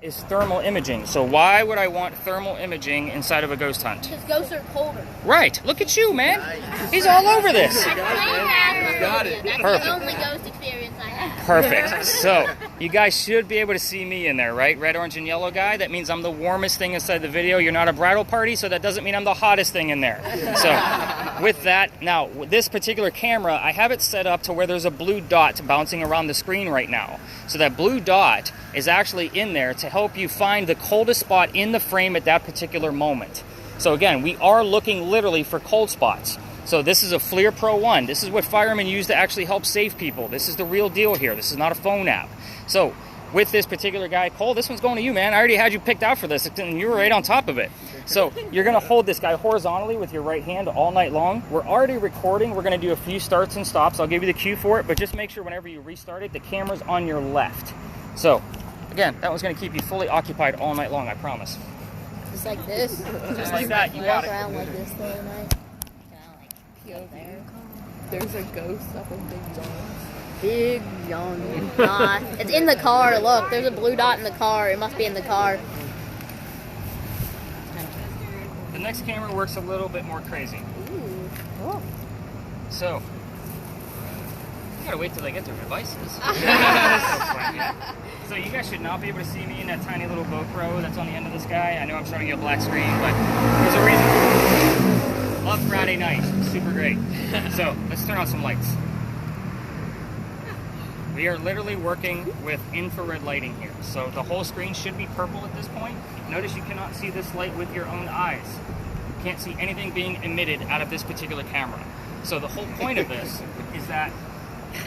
is thermal imaging. So why would I want thermal imaging inside of a ghost hunt? Because ghosts are colder. Right. Look at you, man. He's all over this. Got it. That's Perfect. the only ghost experience I have. Perfect. So you guys should be able to see me in there, right? Red, orange, and yellow guy. That means I'm the warmest thing inside the video. You're not a bridal party, so that doesn't mean I'm the hottest thing in there. So with that, now with this particular camera, I have it set up to where there's a blue dot bouncing around the screen right now. So that blue dot is actually in there to help you find the coldest spot in the frame at that particular moment. So again, we are looking literally for cold spots. So this is a FLIR Pro 1. This is what firemen use to actually help save people. This is the real deal here. This is not a phone app. So with this particular guy, Cole, this one's going to you, man. I already had you picked out for this, and you were right on top of it. So you're going to hold this guy horizontally with your right hand all night long. We're already recording. We're going to do a few starts and stops. I'll give you the cue for it, but just make sure whenever you restart it, the camera's on your left. So again, that one's going to keep you fully occupied all night long, I promise. Just like this. Just like that, you got Walk it. around like this the whole night. Go there. There's a ghost up in Big John. Big John. Nah, it's in the car. Look, there's a blue dot in the car. It must be in the car. The next camera works a little bit more crazy. Ooh. Oh. So, you gotta wait till they get their devices. So you guys should not be able to see me in that tiny little GoPro that's on the end of this guy. I know I'm showing you a black screen, but there's a reason. Love Friday night, super great. So let's turn on some lights. We are literally working with infrared lighting here. So the whole screen should be purple at this point. Notice you cannot see this light with your own eyes. You can't see anything being emitted out of this particular camera. So the whole point of this is that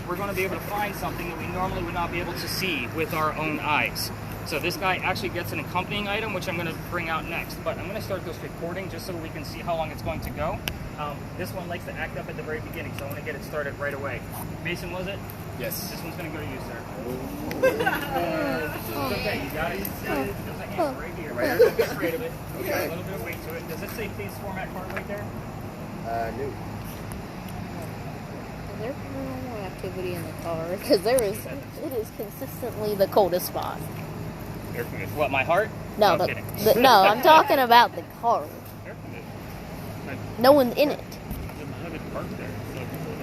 we're going to be able to find something that we normally would not be able to see with our own eyes. So this guy actually gets an accompanying item, which I'm going to bring out next. But I'm going to start this recording just so we can see how long it's going to go. This one likes to act up at the very beginning, so I want to get it started right away. Mason, was it? Yes. This one's going to go to you, sir. It's okay, you got it. There's a hand right here, right? Don't be afraid of it. Okay. A little bit of weight to it. Does it say please format card right there? No. Is there paranormal activity in the car? Because it is consistently the coldest spot. What, my heart? No, I'm kidding. no, I'm talking about the car. No one's in it.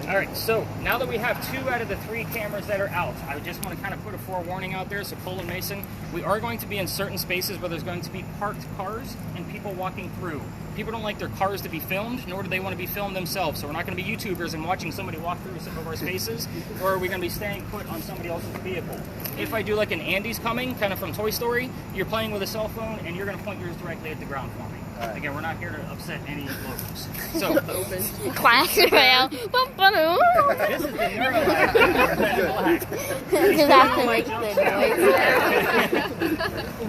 All right, so now that we have 2 out of the 3 cameras that are out, I just want to kind of put a forewarning out there. So Cole and Mason, we are going to be in certain spaces where there's going to be parked cars and people walking through. People don't like their cars to be filmed, nor do they want to be filmed themselves. So we're not going to be YouTubers and watching somebody walk through some of our spaces, or are we going to be staying put on somebody else's vehicle? If I do like an Andy's Coming, kind of from Toy Story, you're playing with a cell phone and you're going to point yours directly at the ground for me. Again, we're not here to upset any locals. So, Clash around. this is the neuralizer.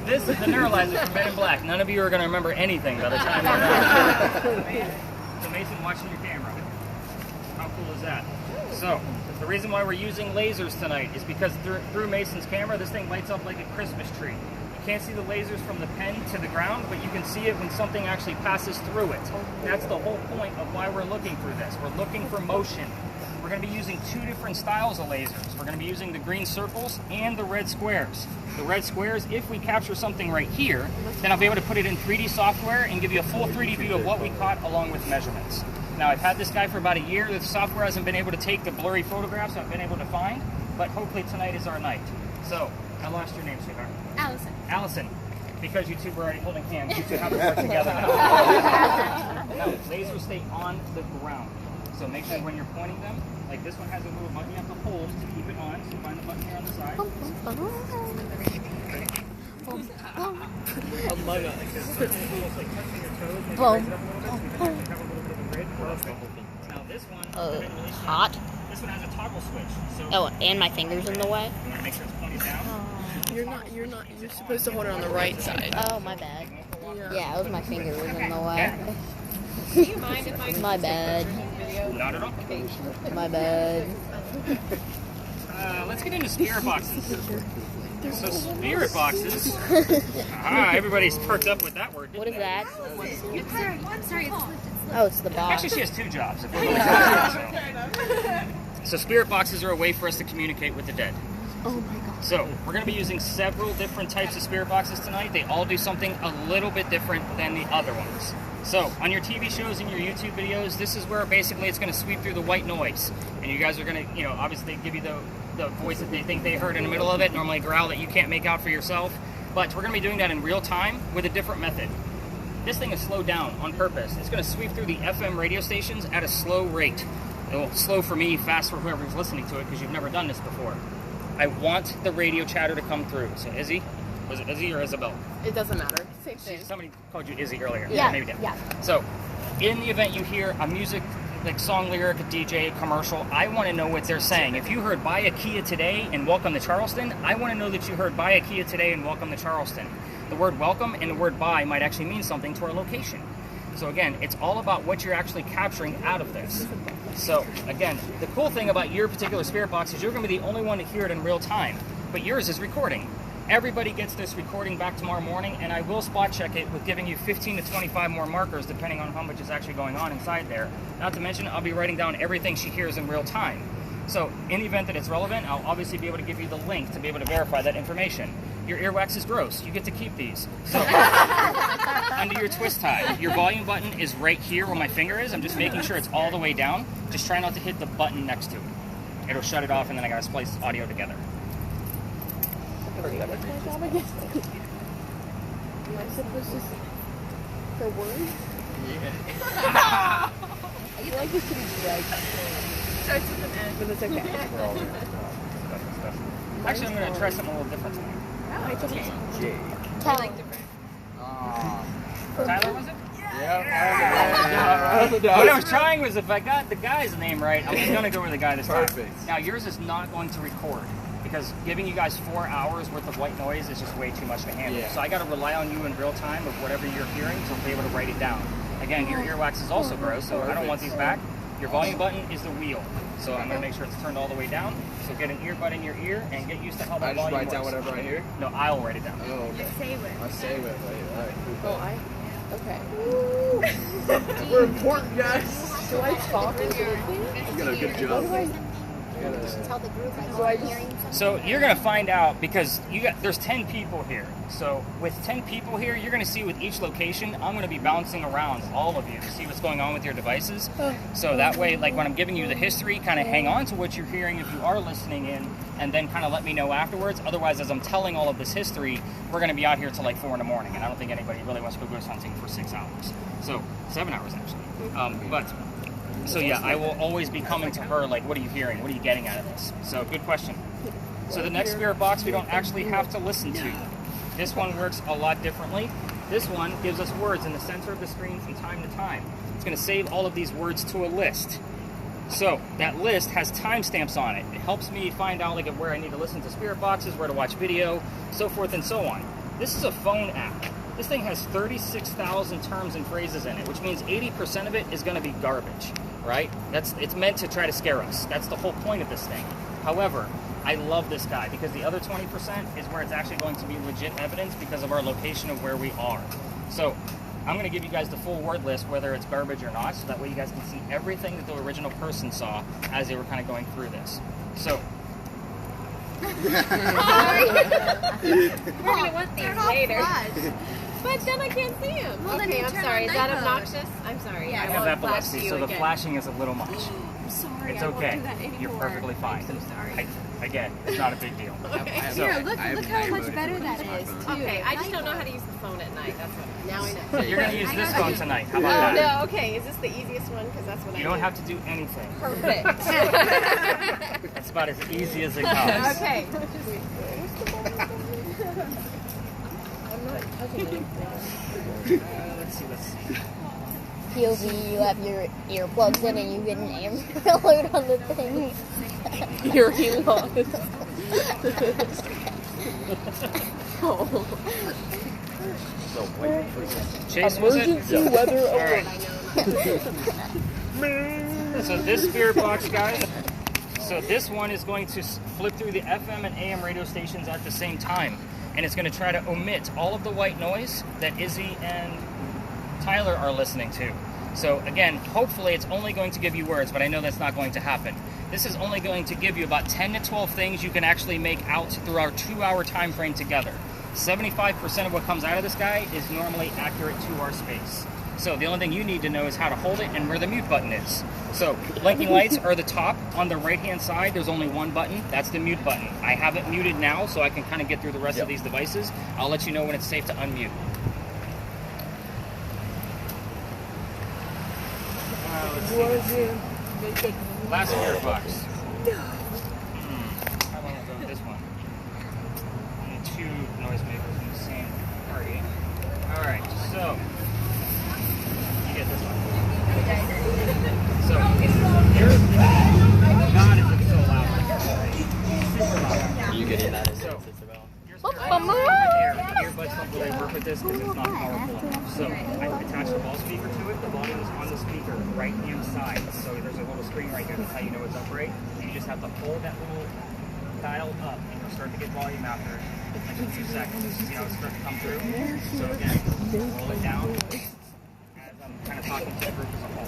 This is the neuralizer from Men in Black. None of you are going to remember anything by the time we're done. So Mason, watching your camera. How cool is that? So, the reason why we're using lasers tonight is because through Mason's camera, this thing lights up like a Christmas tree. You can't see the lasers from the pen to the ground, but you can see it when something actually passes through it. That's the whole point of why we're looking through this. We're looking for motion. We're going to be using 2 different styles of lasers. We're going to be using the green circles and the red squares. The red squares, if we capture something right here, then I'll be able to put it in 3D software and give you a full 3D view of what we caught along with measurements. Now, I've had this guy for about a year. The software hasn't been able to take the blurry photographs I've been able to find, but hopefully tonight is our night. So, I lost your name, sweetheart. Allison. Allison. Because you two were already holding hands, you two have to work together now. Now, lasers stay on the ground. So make sure when you're pointing them, like this one has a little button you have to hold to keep it on. So find the button here on the side. Oh my god. Almost like touching your toes. Maybe raise it up a little bit so you have a little bit of a grid. Perfect. Now this one, Hot. this one has a toggle switch. So Oh, and my finger's in the way. you want to make sure it's pointed down. You're supposed to hold it on the right side. Oh, my bad. Yeah, it was my finger was in the Okay. way. Do you mind if I My bad. Not at all. My bad. Let's get into spirit boxes. So spirit boxes. Everybody's perked up with that word. What is that? I'm sorry, Oh, it's the box. Actually, she has 2 jobs. If we're really so spirit boxes are a way for us to communicate with the dead. Oh my god. So we're going to be using several different types of spirit boxes tonight. They all do something a little bit different than the other ones. So on your TV shows and your YouTube videos, this is where basically it's going to sweep through the white noise. And you guys are going to, obviously give you the voice that they think they heard in the middle of it, normally a growl that you can't make out for yourself. But we're going to be doing that in real time with a different method. This thing is slowed down on purpose. It's going to sweep through the FM radio stations at a slow rate. Well, slow for me, fast for whoever's listening to it, because you've never done this before. I want the radio chatter to come through. So Izzy, was it Izzy or Isabel? It doesn't matter. Same thing. Somebody called you Izzy earlier. Yeah, maybe did. yeah. So, in the event you hear a music, like song lyric, a DJ, commercial, I want to know what they're saying. If you heard buy a Kia today and welcome to Charleston, I want to know that you heard buy a Kia today and welcome to Charleston. The word welcome and the word buy might actually mean something to our location. So again, it's all about what you're actually capturing out of this. So again, the cool thing about your particular spirit box is you're going to be the only one to hear it in real time, but yours is recording. Everybody gets this recording back tomorrow morning, and I will spot check it with giving you 15 to 25 more markers depending on how much is actually going on inside there. Not to mention, I'll be writing down everything she hears in real time. So in the event that it's relevant, I'll obviously be able to give you the link to be able to verify that information. Your earwax is gross. You get to keep these. So under your twist tie, your volume button is right here where my finger is. I'm just making sure it's all the way down. Just try not to hit the button next to it. It'll shut it off, and then I gotta splice audio together. Am I supposed to for words? Yeah. I feel like this should be like Starts with an N. but it's okay. Actually, I'm gonna try something a little different tonight. Oh, it's okay. Tell I like different. Tyler, was it? Yeah. What I was trying was, if I got the guy's name right, I was gonna go with the guy this time. Perfect. Now yours is not going to record, because giving you guys 4 hours worth of white noise is just way too much to handle. Yeah. So I got to rely on you in real time of whatever you're hearing to be able to write it down. Again, your earwax is also gross, so I don't want these back. Your volume button is the wheel, so I'm going to make sure it's turned all the way down. So get an earbud in your ear and get used to how I that just volume write down works. whatever I hear. No, I'll write it down. Oh, okay. You save it. I save it. Alright, Oh, okay. We're important, guys. Do I talk into the thing? You got a good What job. do I tell the group So I I'm just- hearing something. So you're going to find out, because there's 10 people here. So with 10 people here, you're going to see with each location, I'm going to be bouncing around all of you to see what's going on with your devices. So that way, like when I'm giving you the history, kind of hang on to what you're hearing if you are listening in, and then kind of let me know afterwards. Otherwise, as I'm telling all of this history, we're going to be out here till like 4 in the morning, and I don't think anybody really wants to go ghost hunting for 6 hours. So 7 hours actually. So yeah, I will always be coming to her like, what are you hearing? What are you getting out of this? So good question. So the next spirit box we don't actually have to listen to. This one works a lot differently. This one gives us words in the center of the screen from time to time. It's going to save all of these words to a list. So that list has timestamps on it. It helps me find out like where I need to listen to spirit boxes, where to watch video, so forth and so on. This is a phone app. This thing has 36,000 terms and phrases in it, which means 80% of it is going to be garbage, right? It's meant to try to scare us. That's the whole point of this thing. However, I love this guy because the other 20% is where it's actually going to be legit evidence because of our location of where we are. So I'm going to give you guys the full word list, whether it's garbage or not, so that way you guys can see everything that the original person saw as they were kind of going through this. So We're gonna want these later. But then I can't see him. Well, then Okay, you I'm turn sorry. on Is that night mode. obnoxious? I'm sorry. Yeah. I I have won't flash epilepsy, you so the again. flashing is a little much. I'm sorry. It's I won't okay. do that anymore. You're perfectly fine. I'm so sorry. Again, it's not a big deal. Okay. So, Here, look how much better that is, too. Okay, I just don't know how to use the phone at night. That's what. Now I know. you're going to use this phone tonight. How Oh about that? no. Okay. Is this the easiest one? Because that's what I You don't do. have to do anything. Perfect. That's about as easy as it comes. Okay. I'm not touching anything. Let's see. POV, you have your earplugs in and you get an amber alert on the thing. You're lost. Oh. Chase, was it? Emergency weather All alert. right. So this spirit box, guys. So this one is going to flip through the FM and AM radio stations at the same time, and it's going to try to omit all of the white noise that Izzy and Tyler are listening to. So again, hopefully it's only going to give you words, but I know that's not going to happen. This is only going to give you about 10 to 12 things you can actually make out through our 2-hour time frame together. 75% of what comes out of this guy is normally accurate to our space. So the only thing you need to know is how to hold it and where the mute button is. So blinking lights are the top. On the right-hand side, there's only one button. That's the mute button. I have it muted now, so I can kind of get through the rest of these devices. I'll let you know when it's safe to unmute. Let's see. Last spirit box. How long ago this one? And 2 noisemakers in the same party. Alright, so you get this one. So here's God, is it so loud? Super loud. You get that as So Isabel. Earbuds don't really work with this because it's not powerful enough. So I attached a ball speaker to it. The volume is on the speaker right hand side. So there's a little screen right here. That's how you know it's upright. You just have to hold that little dial up and you'll start to get volume after like a few seconds. See how it's starting to come through? So again, roll it down as I'm kind of talking to the group as a whole.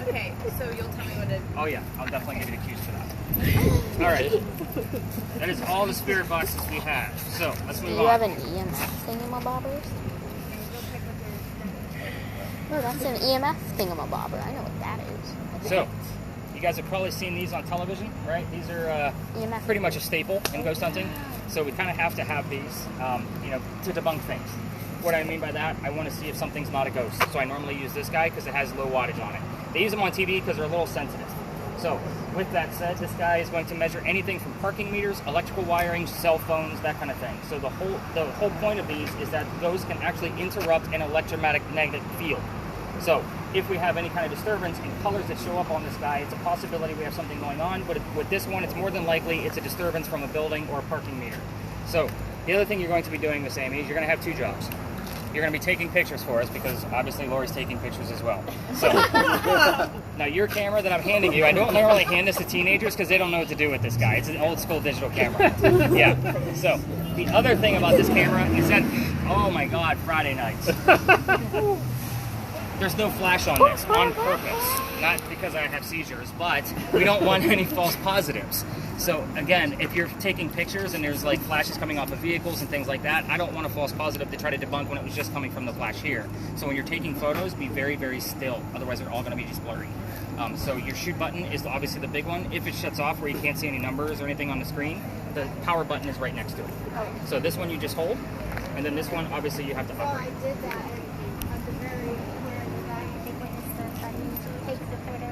Okay, so you'll tell me what to... Oh yeah, I'll definitely give you the cues for that. Alright. That is all the spirit boxes we have. So let's Do move you on. have an EMF thingamabobbers? No, that's an EMF thingamabobber. I know what that is. So, you guys have probably seen these on television, right? These are EMF. pretty much a staple in ghost hunting. So we kind of have to have these, to debunk things. What I mean by that, I want to see if something's not a ghost. So I normally use this guy because it has low wattage on it. They use them on TV because they're a little sensitive. So, with that said, this guy is going to measure anything from parking meters, electrical wiring, cell phones, that kind of thing. So the whole point of these is that those can actually interrupt an electromagnetic field. So if we have any kind of disturbance in colors that show up on this guy, it's a possibility we have something going on, but with this one, it's more than likely it's a disturbance from a building or a parking meter. So the other thing you're going to be doing, Miss Amy, is you're going to have 2 jobs. You're going to be taking pictures for us because obviously Laurie's taking pictures as well. So now your camera that I'm handing you, I don't normally hand this to teenagers because they don't know what to do with this guy. It's an old school digital camera. Yeah. So the other thing about this camera is that, oh my God, Friday nights. There's no flash on this on purpose. Not because I have seizures, but we don't want any false positives. So again, if you're taking pictures and there's like flashes coming off of vehicles and things like that, I don't want a false positive to try to debunk when it was just coming from the flash here. So when you're taking photos, be very, very still. Otherwise, they're all going to be just blurry. So your shoot button is obviously the big one. If it shuts off where you can't see any numbers or anything on the screen, the power button is right next to it. So this one you just hold, and then this one, obviously, you have to hover. I did that at the very where the guy they witnessed the button takes the photo.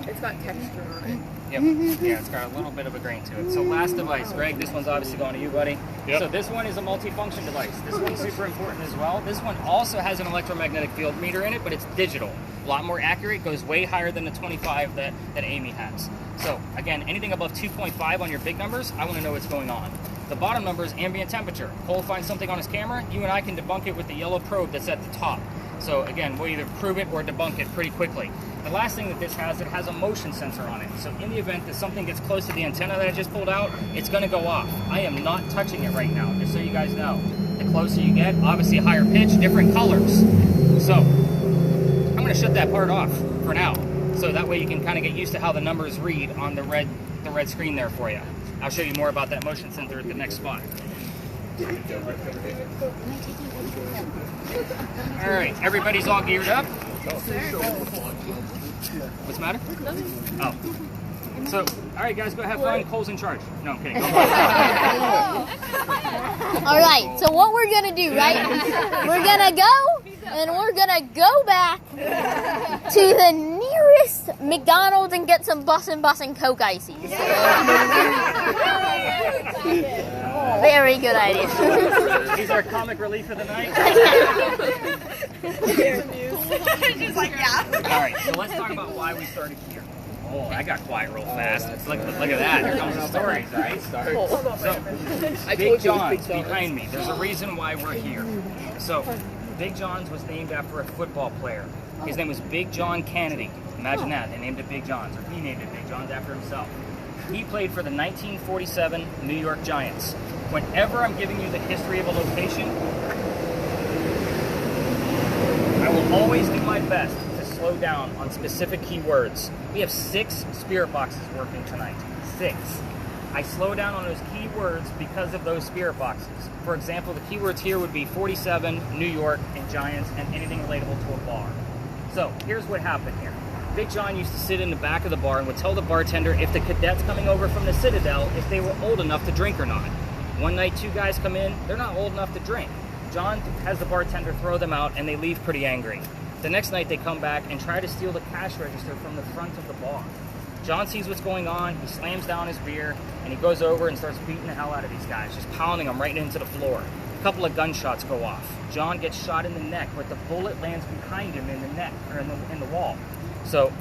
It's got texture on it. Yep. Yeah, it's got a little bit of a grain to it. So last device, Greg, this one's obviously going to you, buddy. Yep. So this one is a multi-function device. This one's super important as well. This one also has an electromagnetic field meter in it, but it's digital. A lot more accurate, goes way higher than the 25 that Amy has. So again, anything above 2.5 on your big numbers, I want to know what's going on. The bottom number is ambient temperature. Cole finds something on his camera, you and I can debunk it with the yellow probe that's at the top. So again, we'll either prove it or debunk it pretty quickly. The last thing that this has, it has a motion sensor on it. So in the event that something gets close to the antenna that I just pulled out, it's going to go off. I am not touching it right now, just so you guys know. The closer you get, obviously higher pitch, different colors. So I'm going to shut that part off for now. So that way you can kind of get used to how the numbers read on the red screen there for you. I'll show you more about that motion sensor at the next spot. All right, everybody's all geared up. What's the matter? Oh. So, all right, guys, go have fun. Cole's in charge. No, I'm kidding. Go All right, so what we're going to do, right? We're going to go, and we're going to go back to the nearest McDonald's and get some bussin' Coke ices. Very good idea. These are comic relief for the night. She's like, yeah. All right, so let's talk about why we started here. Oh, I got quiet real fast. Look at that. Here comes the stories, right? So, Big John's behind me. There's a reason why we're here. So, Big John's was named after a football player. His name was Big John Kennedy. Imagine that. They named it Big John's, or he named it Big John's after himself. He played for the 1947 New York Giants. Whenever I'm giving you the history of a location, always do my best to slow down on specific keywords. We have 6 spirit boxes working tonight. 6. I slow down on those keywords because of those spirit boxes. For example, the keywords here would be 47, New York, and Giants, and anything relatable to a bar. So here's what happened here. Big John used to sit in the back of the bar and would tell the bartender if the cadets coming over from the Citadel, if they were old enough to drink or not. One night, 2 guys come in, they're not old enough to drink. John has the bartender throw them out, and they leave pretty angry. The next night, they come back and try to steal the cash register from the front of the bar. John sees what's going on, he slams down his beer, and he goes over and starts beating the hell out of these guys, just pounding them right into the floor. A couple of gunshots go off. John gets shot in the neck, but the bullet lands behind him in the neck, or in the wall. So,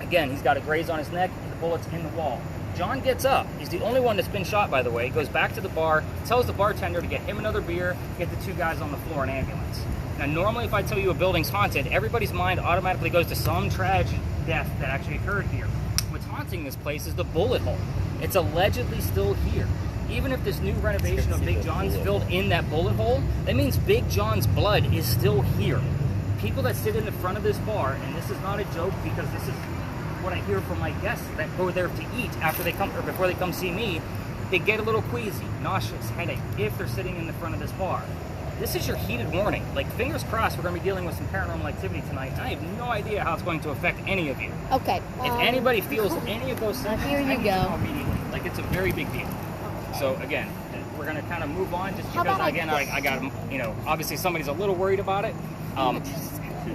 again, he's got a graze on his neck, and the bullet's in the wall. John gets up. He's the only one that's been shot, by the way. He goes back to the bar, tells the bartender to get him another beer, get the 2 guys on the floor in an ambulance. Now, normally if I tell you a building's haunted, everybody's mind automatically goes to some tragic death that actually occurred here. What's haunting this place is the bullet hole. It's allegedly still here. Even if this new renovation of Big John's filled in that bullet hole, that means Big John's blood is still here. People that sit in the front of this bar, and this is not a joke because this is what I hear from my guests that go there to eat after they come or before they come see me, they get a little queasy, nauseous, headache if they're sitting in the front of this bar. This is your heated warning. Like, fingers crossed, we're going to be dealing with some paranormal activity tonight. I have no idea how it's going to affect any of you. Okay. If anybody feels any of those symptoms, here you I need to go. know immediately. Like, it's a very big deal. So again, we're going to kind of move on just How because, about again, I got, you know, obviously somebody's a little worried about it.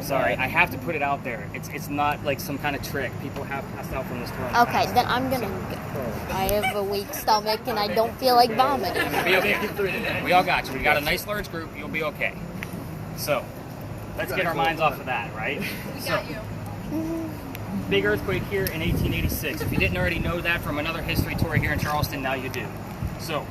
Sorry, I have to put it out there. It's not like some kind of trick. People have passed out from this tour. Okay, then I'm gonna go. I have a weak stomach and I don't feel like vomiting. You'll be okay. We all got you. We got a nice large group. You'll be okay. So, let's get our minds off of that, right? So, big earthquake here in 1886. If you didn't already know that from another history tour here in Charleston, now you do. So,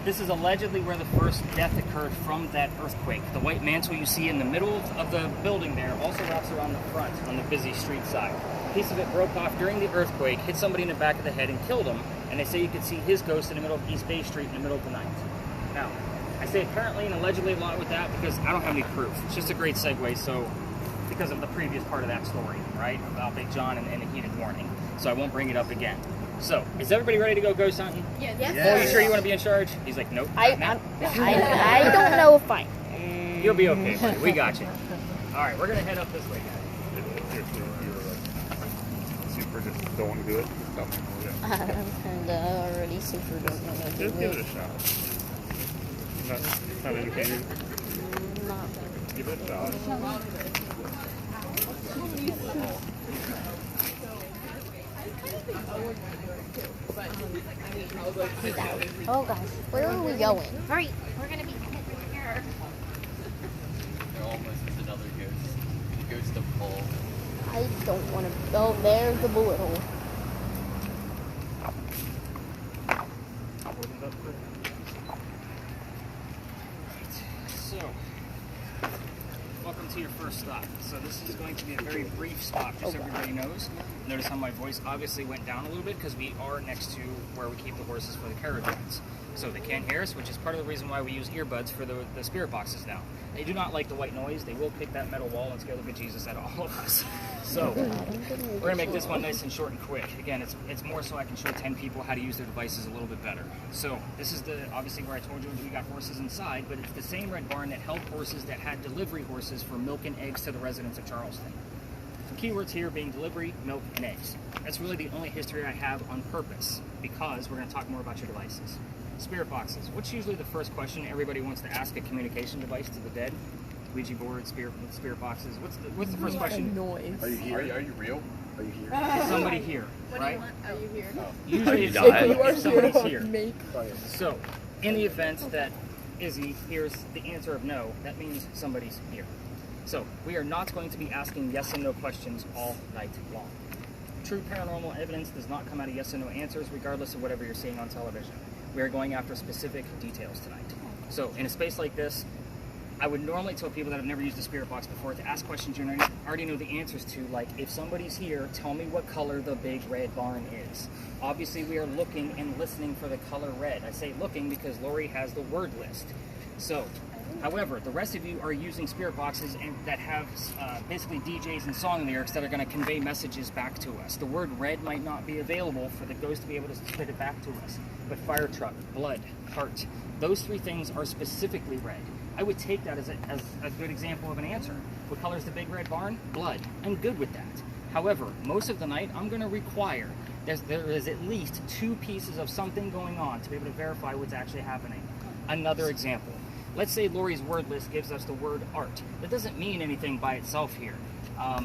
this is allegedly where the first death occurred from that earthquake. The white mantle you see in the middle of the building there also wraps around the front on the busy street side. A piece of it broke off during the earthquake, hit somebody in the back of the head and killed him, and they say you could see his ghost in the middle of East Bay Street in the middle of the night. Now, I say apparently and allegedly a lot with that because I don't have any proof. It's just a great segue, so because of the previous part of that story, right, about Big John and the heated warning. So I won't bring it up again. So, is everybody ready to go ghost hunting? Yes. Are you sure you want to be in charge? He's like, nope. I don't know if I. You'll be okay, buddy. We got you. All right, we're gonna head up this way, guys. You're super just don't want to do it. Stop. And already super don't want to do Just give it it. a shot. Not anything. Give it a shot. Oh gosh, where are we going? Hurry, we're gonna be here. There almost is another ghost. The ghost of Paul. I don't want to. Oh, there's the bullet hole. So, welcome to your first stop. So this is going to be a very brief stop, just so everybody knows. Notice how my voice obviously went down a little bit because we are next to where we keep the horses for the carriage rides. So they can't hear us, which is part of the reason why we use earbuds for the spirit boxes now. They do not like the white noise. They will kick that metal wall and scare the bejesus out of all of us. So we're going to make this one nice and short and quick. Again, it's more so I can show 10 people how to use their devices a little bit better. So this is obviously where I told you we got horses inside, but it's the same red barn that held horses that had delivery horses for milk and eggs to the residents of Charleston. The keywords here being delivery, milk, and eggs. That's really the only history I have on purpose because we're going to talk more about your devices. Spirit boxes. What's usually the first question everybody wants to ask a communication device to the dead? Ouija board, spirit boxes. What's the first question? Noise. Are you here? Are you real? Are you here? Is somebody here, right? Are you here? Usually it's died? if somebody's here. Make. So, in the event that Izzy hears the answer of no, that means somebody's here. So, we are not going to be asking yes and no questions all night long. True paranormal evidence does not come out of yes and no answers, regardless of whatever you're seeing on television. We are going after specific details tonight. So, in a space like this, I would normally tell people that have never used a spirit box before to ask questions you already know the answers to, like, if somebody's here, tell me what color the big red barn is. Obviously, we are looking and listening for the color red. I say looking because LAURIE has the word list. So, however, the rest of you are using spirit boxes and that have basically DJs and song lyrics that are going to convey messages back to us. The word red might not be available for the ghost to be able to spit it back to us, but fire truck, blood, heart, those three things are specifically red. I would take that as a good example of an answer. What color is the big red barn? Blood. I'm good with that. However, most of the night, I'm going to require there is at least 2 pieces of something going on to be able to verify what's actually happening. Another example. Let's say Laurie's word list gives us the word art. That doesn't mean anything by itself here. I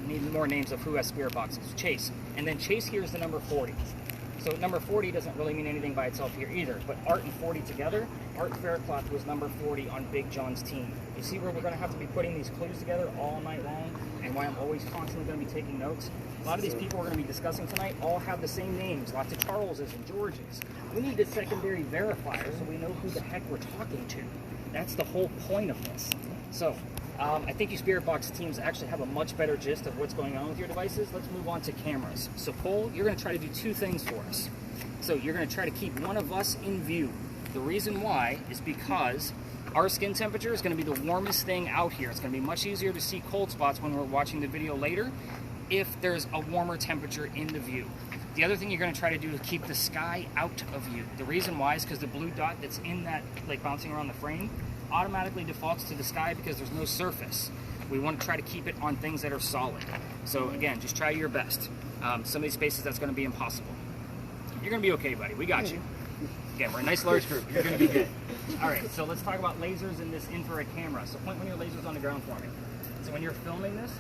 need more names of who has spirit boxes. Chase. And then Chase here is the number 40. So number 40 doesn't really mean anything by itself here either. But Art and 40 together, Art Faircloth was number 40 on Big John's team. You see where we're going to have to be putting these clues together all night long, and why I'm always constantly going to be taking notes? A lot of these people we're going to be discussing tonight all have the same names, lots of Charleses and Georges. We need a secondary verifier so we know who the heck we're talking to. That's the whole point of this. So, I think you Spirit Box teams actually have a much better gist of what's going on with your devices. Let's move on to cameras. So Cole, you're going to try to do 2 things for us. So you're going to try to keep one of us in view. The reason why is because our skin temperature is going to be the warmest thing out here. It's going to be much easier to see cold spots when we're watching the video later if there's a warmer temperature in the view. The other thing you're going to try to do is keep the sky out of view. The reason why is because the blue dot that's in that, like bouncing around the frame, automatically defaults to the sky because there's no surface. We want to try to keep it on things that are solid. So again, just try your best. Some of these spaces, that's going to be impossible. You're going to be okay, buddy. We got you. Again, we're a nice large group. You're going to be good. All right, so let's talk about lasers in this infrared camera. So point one of your lasers on the ground for me. So when you're filming this,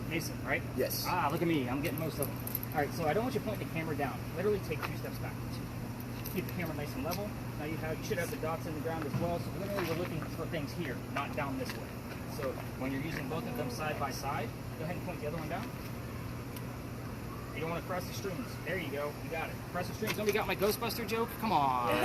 Mason, right? Yes. Ah, look at me. I'm getting most of them. All right, so I don't want you to point the camera down. Literally take 2 steps backwards. Keep the camera nice and level. Now you should have the dots in the ground as well. So literally we're looking for things here, not down this way. So when you're using both of them side by side, go ahead and point the other one down. You don't want to press the strings. There you go. You got it. Press the strings. Nobody got my Ghostbuster joke? Come on. Look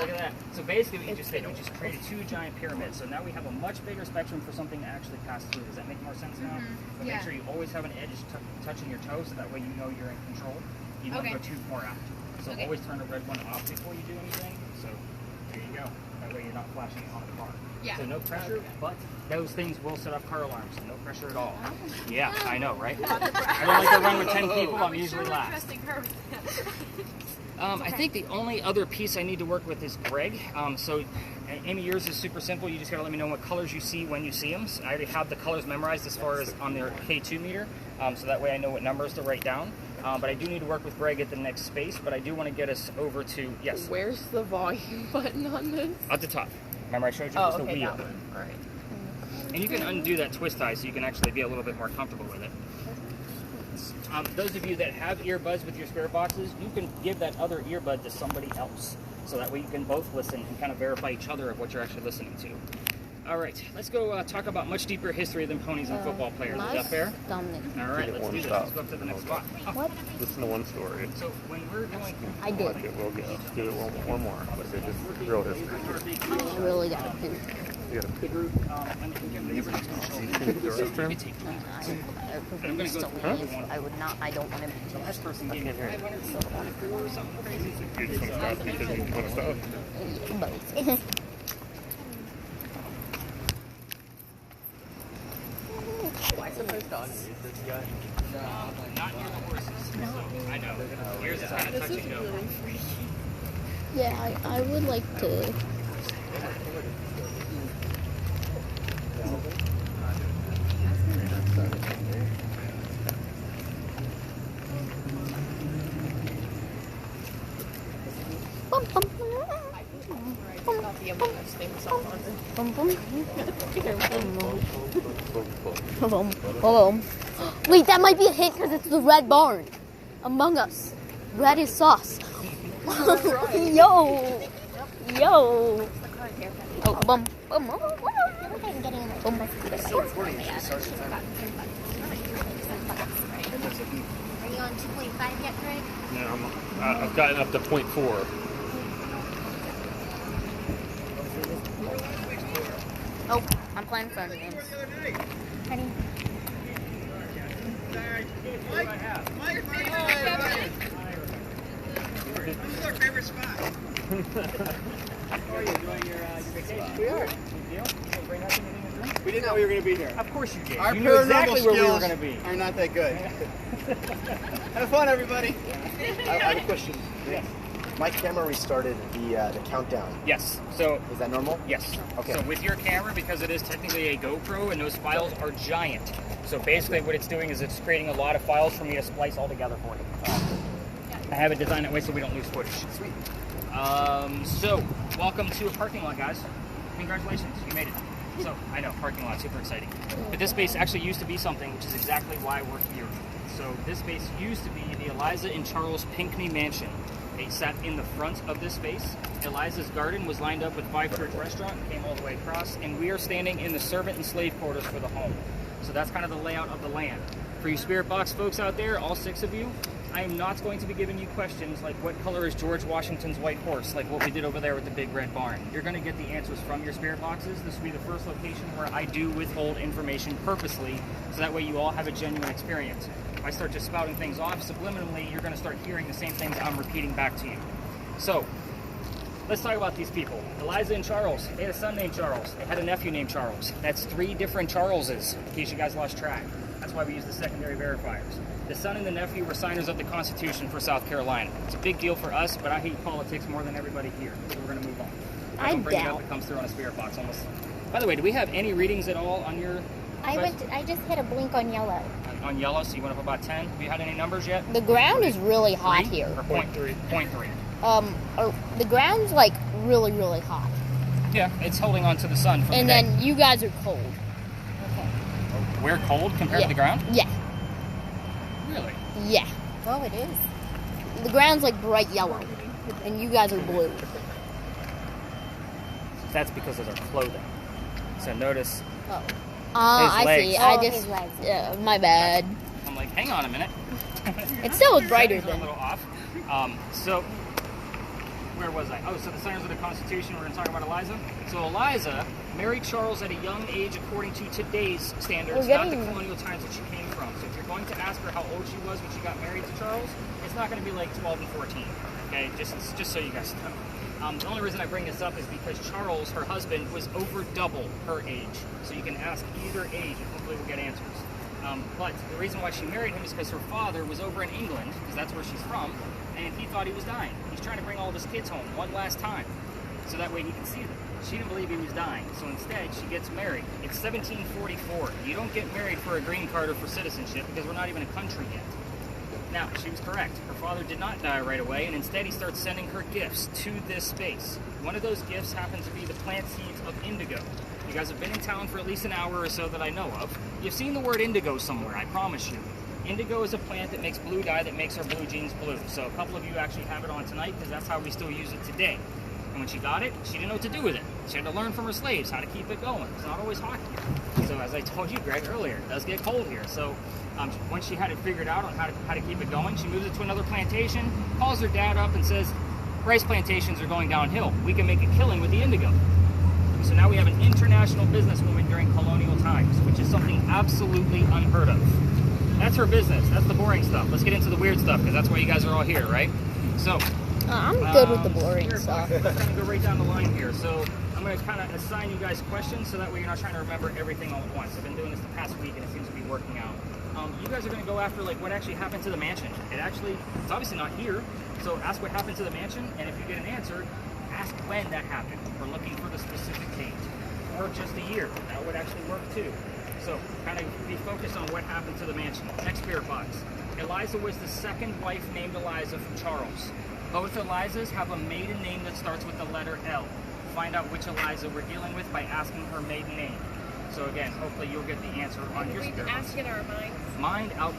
at that. So basically what you just did, you just created 2 giant pyramids. So now we have a much bigger spectrum for something to actually pass through. Does that make more sense now? But make sure you always have an edge touching your toe so that way you know you're in control. You don't go too far out. So always turn the red one off before you do anything. So there you go. That way you're not flashing on the car. Yeah. So no pressure, but those things will set off car alarms. So no pressure at all. Yeah, I know, right? I don't like to run with 10 people. I'm usually last. I think the only other piece I need to work with is Greg. So Amy, yours is super simple. You just got to let me know what colors you see when you see them. So I already have the colors memorized as far as on their K2 meter. So that way I know what numbers to write down. But I do need to work with Greg at the next space, but I do want to get us over to, yes? Where's the volume button on this? At the top. Remember I showed you just the wheel. That one. All right. And you can undo that twist tie so you can actually be a little bit more comfortable with it. Those of you that have earbuds with your spirit boxes, you can give that other earbud to somebody else. So that way you can both listen and kind of verify each other of what you're actually listening to. All right, let's go talk about much deeper history than ponies and football players. Is that fair? All right, let's do this. Let's go up to the next spot. What? Listen to one story. So when we're doing... I did. Okay, we'll go. Do it one more. But it's just real history. I really got a pin. You got a the group, and the restroom? I'm going to go through I would not. I don't want to be. the last person I gave can't hear you. something crazy. You just want to stop because you want to stop. Both. Why is the post dog? Not near the horses. So, I know. Yours is kind of touch and go. Yeah, I would like to. Bum, bum, Wait, that might be a hint because it's the red barn. Among Us. Red is sauce. Yo. Oh, bum. Bum. Are you on 2.5 yet, Greg? No, I've gotten up to 0.4. Oh, I'm playing phone games. Honey. This is our favorite spot. How are you enjoying your vacation? We are. Good deal. You bring us anything to drink? We didn't know you were going to be here. Of course you did. Our You knew paranormal exactly where we were skills going to be. are not that good. Have fun, everybody. I have a question. Yes. My camera restarted the countdown. Yes. So Is that normal? yes. Okay. So with your camera, because it is technically a GoPro, and those files are giant. So basically, what it's doing is it's creating a lot of files for me to splice all together for you. I have it designed that way so we don't lose footage. Sweet. So welcome to a parking lot, guys. Congratulations, you made it. So I know, parking lot, super exciting. But this space actually used to be something, which is exactly why we're here. So this space used to be the Eliza and Charles Pinckney Mansion. They sat in the front of this space. Eliza's garden was lined up with Five Church Restaurant and came all the way across. And we are standing in the servant and slave quarters for the home. So that's kind of the layout of the land. For you Spirit Box folks out there, all 6 of you, I am not going to be giving you questions like what color is George Washington's white horse, like what we did over there with the big red barn. You're going to get the answers from your Spirit Boxes. This will be the first location where I do withhold information purposely, so that way you all have a genuine experience. If I start just spouting things off subliminally, you're going to start hearing the same things I'm repeating back to you. So, let's talk about these people. Eliza and Charles, they had a son named Charles. They had a nephew named Charles. That's 3 different Charleses, in case you guys lost track. That's why we use the secondary verifiers. The son and the nephew were signers of the Constitution for South Carolina. It's a big deal for us, but I hate politics more than everybody here. So we're going to move on. If I don't bring it up, it comes through on a Spirit Box almost. By the way, do we have any readings at all on your... I just hit a blink on yellow. On yellow, so you went up about 10. Have you had any numbers yet? The ground is really hot 3? here. Or 0.3? The ground's like really, really hot. Yeah, it's holding on to the sun from And the day. then you guys are cold. We're cold compared to the ground? Yeah. Really? Yeah. Oh, it is. The ground's like bright yellow, and you guys are blue. That's because of their clothing. So notice, Oh. His I legs. see. Oh, I just, his legs. my bad. I'm like, hang on a minute. It still is brighter Settings are a than. little off. So, where was I? Oh, so the signers of the Constitution, we're going to talk about Eliza. So Eliza married Charles at a young age according to today's standards, not the colonial times that she came from. So if you're going to ask her how old she was when she got married to Charles, it's not going to be like 12 and 14, okay? Just so you guys know. The only reason I bring this up is because Charles, her husband, was over double her age. So you can ask either age and hopefully we'll get answers. But the reason why she married him is because her father was over in England, because that's where she's from, and he thought he was dying. He's trying to bring all of his kids home one last time, so that way he can see them. She didn't believe he was dying, so instead she gets married. It's 1744. You don't get married for a green card or for citizenship because we're not even a country yet. Now, she was correct. Her father did not die right away, and instead he starts sending her gifts to this space. One of those gifts happens to be the plant seeds of indigo. You guys have been in town for at least an hour or so that I know of. You've seen the word indigo somewhere, I promise you. Indigo is a plant that makes blue dye that makes our blue jeans blue. So a couple of you actually have it on tonight because that's how we still use it today. And when she got it, she didn't know what to do with it. She had to learn from her slaves how to keep it going. It's not always hot here. So as I told you, Greg, earlier, it does get cold here. So once she had it figured out on how to keep it going, she moves it to another plantation, calls her dad up and says, rice plantations are going downhill. We can make a killing with the indigo. So now we have an international businesswoman during colonial times, which is something absolutely unheard of. That's her business. That's the boring stuff. Let's get into the weird stuff, because that's why you guys are all here, right? So, I'm good with the boring stuff. Let's kind of go right down the line here. So I'm going to kind of assign you guys questions, so that way you're not trying to remember everything all at once. I've been doing this the past week, and it seems to be working out. You guys are going to go after like what actually happened to the mansion. It's obviously not here. So ask what happened to the mansion, and if you get an answer, ask when that happened. We're looking for the specific date, or just a year. That would actually work too. So kind of be focused on what happened to the mansion. Next spirit box. Eliza was the second wife named Eliza from Charles. Both Elizas have a maiden name that starts with the letter L. Find out which Eliza we're dealing with by asking her maiden name. So again, hopefully you'll get the answer on your spirit box. Ask in our minds. Mind out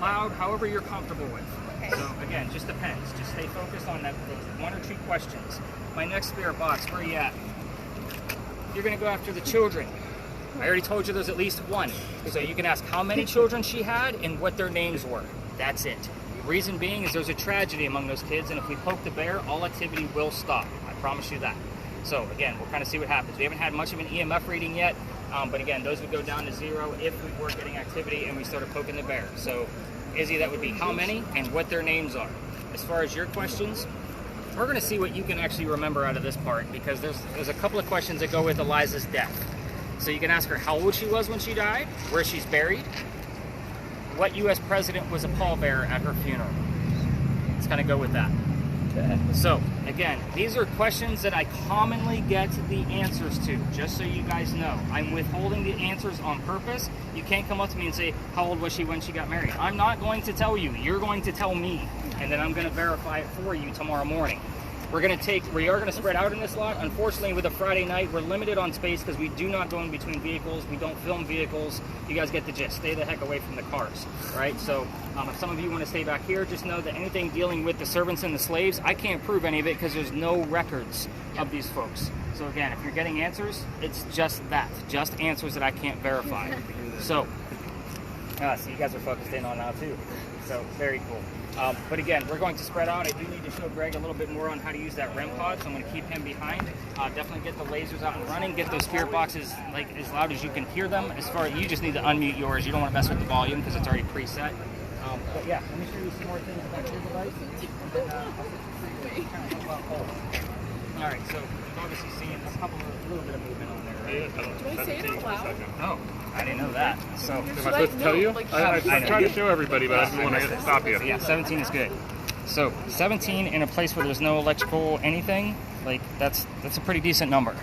loud, however you're comfortable with. Okay. So again, just depends. Just stay focused on that, those 1 or 2 questions. My next spirit box, where are you at? You're going to go after the children. I already told you there's at least 1. So you can ask how many children she had and what their names were. That's it. Reason being is there's a tragedy among those kids, and if we poke the bear, all activity will stop. I promise you that. So again, we'll kind of see what happens. We haven't had much of an EMF reading yet, but again, those would go down to 0 if we were getting activity and we started poking the bear. So Izzy, that would be how many and what their names are. as far as your questions, we're going to see what you can actually remember out of this part, because there's a couple of questions that go with Eliza's death. So you can ask her how old she was when she died, where she's buried, what U.S. president was a pallbearer at her funeral. It's going to go with that. Okay. So, again, these are questions that I commonly get the answers to, just so you guys know. I'm withholding the answers on purpose. You can't come up to me and say, how old was she when she got married? I'm not going to tell you. You're going to tell me, and then I'm going to verify it for you tomorrow morning. We are going to spread out in this lot. Unfortunately, with a Friday night, we're limited on space because we do not go in between vehicles. We don't film vehicles. You guys get the gist. Stay the heck away from the cars, right? So if some of you want to stay back here, just know that anything dealing with the servants and the slaves, I can't prove any of it because there's no records of these folks. So again, if you're getting answers, it's just that. Just answers that I can't verify. So you guys are focused in on now too. So very cool. But again, we're going to spread out. I do need to show Greg a little bit more on how to use that REM pod, so I'm going to keep him behind. Definitely get the lasers out and running. Get those spirit boxes like as loud as you can hear them. As far as you just need to unmute yours. You don't want to mess with the volume because it's already preset. But yeah, let me show you some more things about your device. And then I'll set you free. All right, so you've obviously seen a little bit of movement on there, right? Do I say it out loud? Oh, I didn't know that. So Am I supposed to tell you? I'm trying to show everybody, but I didn't want to stop you. So yeah, 17 is good. So 17 in a place where there's no electrical anything, like that's a pretty decent number.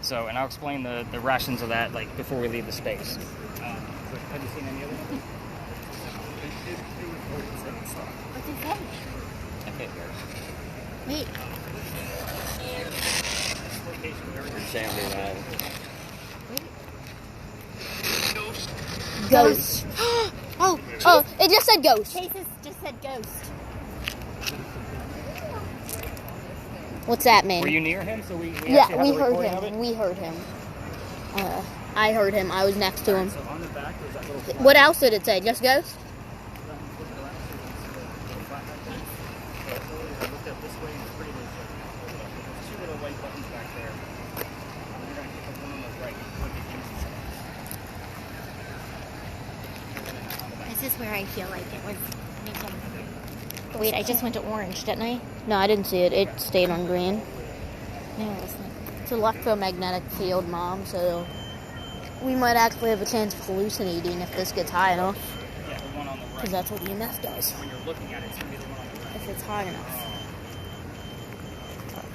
So, and I'll explain the rations of that like before we leave the space. So have you seen any other ones? What's his head? I can't hear. Wait. Ghost. Oh, it just said ghost. Chases just said ghost. What's that mean? Were you near him? So we Yeah, we actually have a heard recording of it? him. We heard him. I heard him. I was next to him. So on the back, there's that little flag. What else did it say? Just ghost? This is where I feel like it was making. Wait, I just went to orange, didn't I? No, I didn't see it. It stayed on green. No, it wasn't. It's electromagnetic field, Mom, so we might actually have a chance of hallucinating if this gets high enough. Yeah, the one on the right. Because that's what EMF does. When you're looking at it, it's going to be the one on the right. If it's high enough.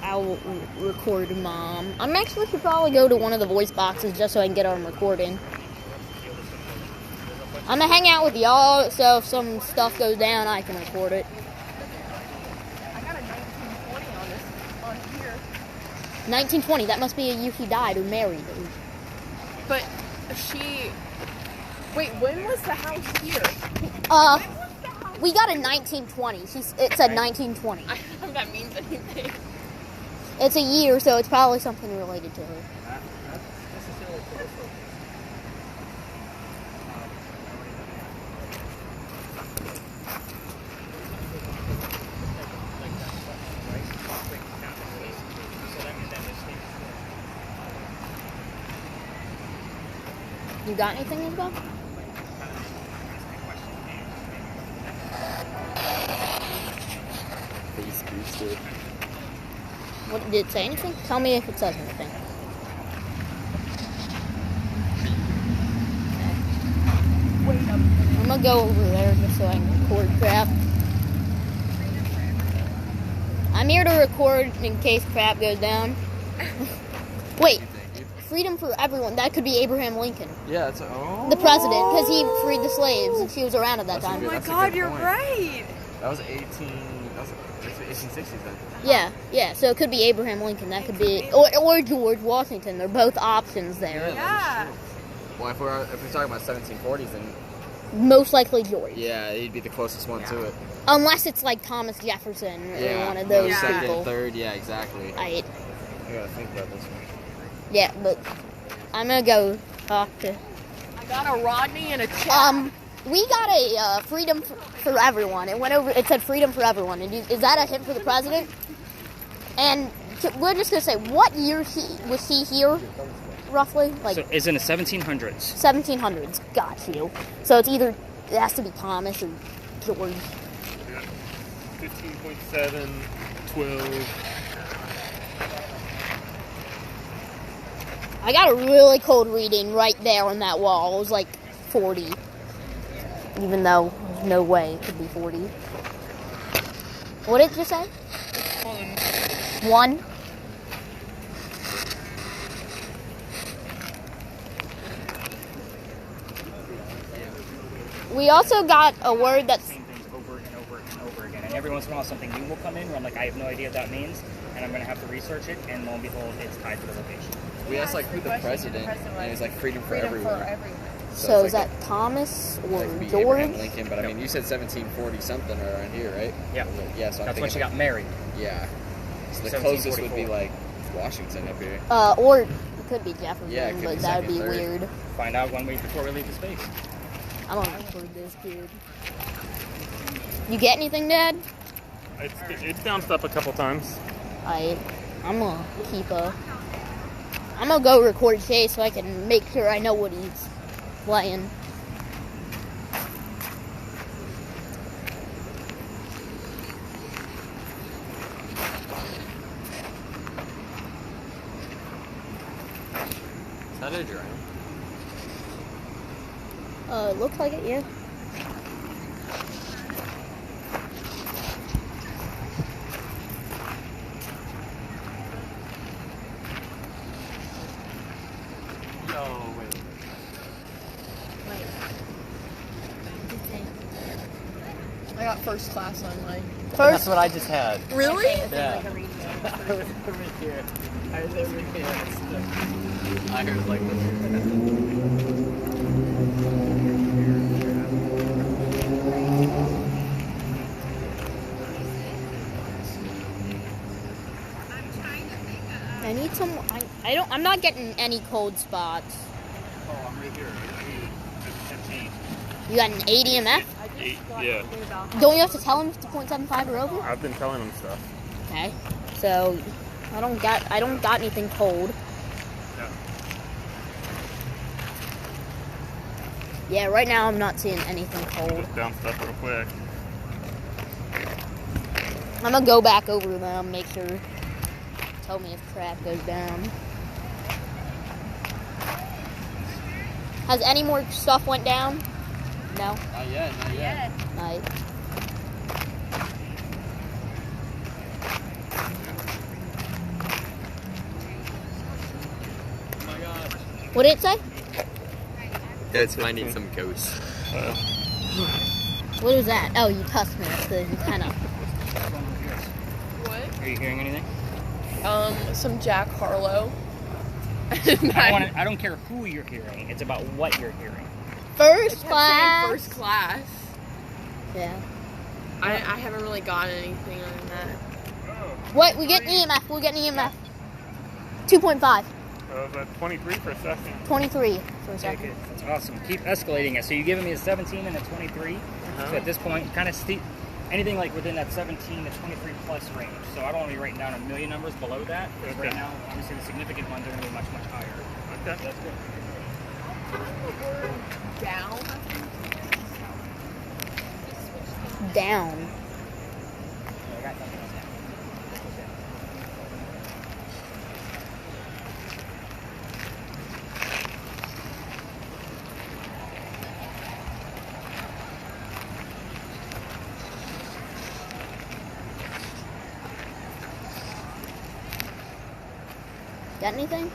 I'll record Mom. I'm actually should probably go to one of the voice boxes just so I can get on recording. I'm gonna hang out with y'all, so if some stuff goes down, I can record it. I got a 1920 on this on here. 1920, that must be a year he died or married. But she. Wait, when was the house here? We got a 1920. It said 1920. I don't know if that means anything. It's a year, so it's probably something related to her. You got anything, Isabel? Face boosted. What did it say anything? Tell me if it says anything. I'm gonna go over there just so I can record crap. I'm here to record in case crap goes down. Wait, freedom for everyone. That could be Abraham Lincoln, Yeah, it's the president, because he freed the slaves and she was around at that That's a time. good- Oh my That's a god, good you're point. right! That was 1860s then. Yeah, so it could be Abraham Lincoln. That could be, or George Washington. They're both options there. Yeah. Well, if we're talking about 1740s, then Most likely George. yeah, he'd be the closest one to it. Unless it's like Thomas Jefferson or Yeah, one of those Yeah. second, people. third, yeah, exactly. I gotta think about this one. Yeah, but I'm gonna go talk to. I got a Rodney and a Chad. We got a freedom for everyone. It went over. It said freedom for everyone. And is that a hint for the president? And we're just gonna say, what year was he here, roughly? Like So it's in the 1700s. 1700s. Got you. So it's either it has to be Thomas or George. 15.7, 12. I got a really cold reading right there on that wall. It was like 40. Even though there's no way it could be 40. What did you say? 1? We also got a word that's... Same things over and over and over again. And every once in a while something new will come in where I'm like, I have no idea what that means. And I'm going to have to research it. And lo and behold, it's tied to the location. We asked like who the president, and it was like freedom for everyone. So it's is like that Thomas or Like be George? Abraham Lincoln, but I mean, you said 1740 something around here, right? Yeah. Yeah, so I'm That's when she thinking, got married. yeah. So the closest would be 1744. like Washington up here. Or it could be Jefferson, Yeah, it could but be that would be second, third. weird. Find out one week before we leave the space. I'm gonna record this, kid. You get anything, Dad? It's bounced up a couple times. I'm gonna I'm gonna go record Chase so I can make sure I know what he's playing. Is that a drone? It looks like it, yeah. Yo, wait. I got first class on mine. First, what I just had. Really? Yeah. I was over here. I heard like I need some. I'm not getting any cold spots. Oh, I'm right here. 15. You got an 80 MF? 8, yeah. Don't you have to tell him 2.75 or over? I've been telling them stuff. Okay. So I don't got anything cold. Yeah. Yeah, right now I'm not seeing anything cold. Just bounced up real quick. I'm gonna go back over them, make sure. Tell me if crap goes down. Has any more stuff went down? No. Not yet, not yet. Right. Oh my god. What did it say? Yeah, it's finding some ghosts. What was that? Oh, you cussed me. So you kind of. What? Are you hearing anything? Some Jack Harlow. I don't care who you're hearing. It's about what you're hearing. First class. First class. Yeah. I haven't really gotten anything on that. What? We get an EMF. We'll get an EMF. 2.5. I was at 23 for a second. 23 for a Take second. it. That's awesome. Keep escalating it. So you're giving me a 17 and a 23. So at this point, kind of steep. Anything like within that 17 to 23 plus range. So I don't want to be writing down a million numbers below that. Because right now, obviously, the significant ones are going to be much, much higher. Okay. That's good. Down. Down. Yeah, I got nothing else down. Got anything?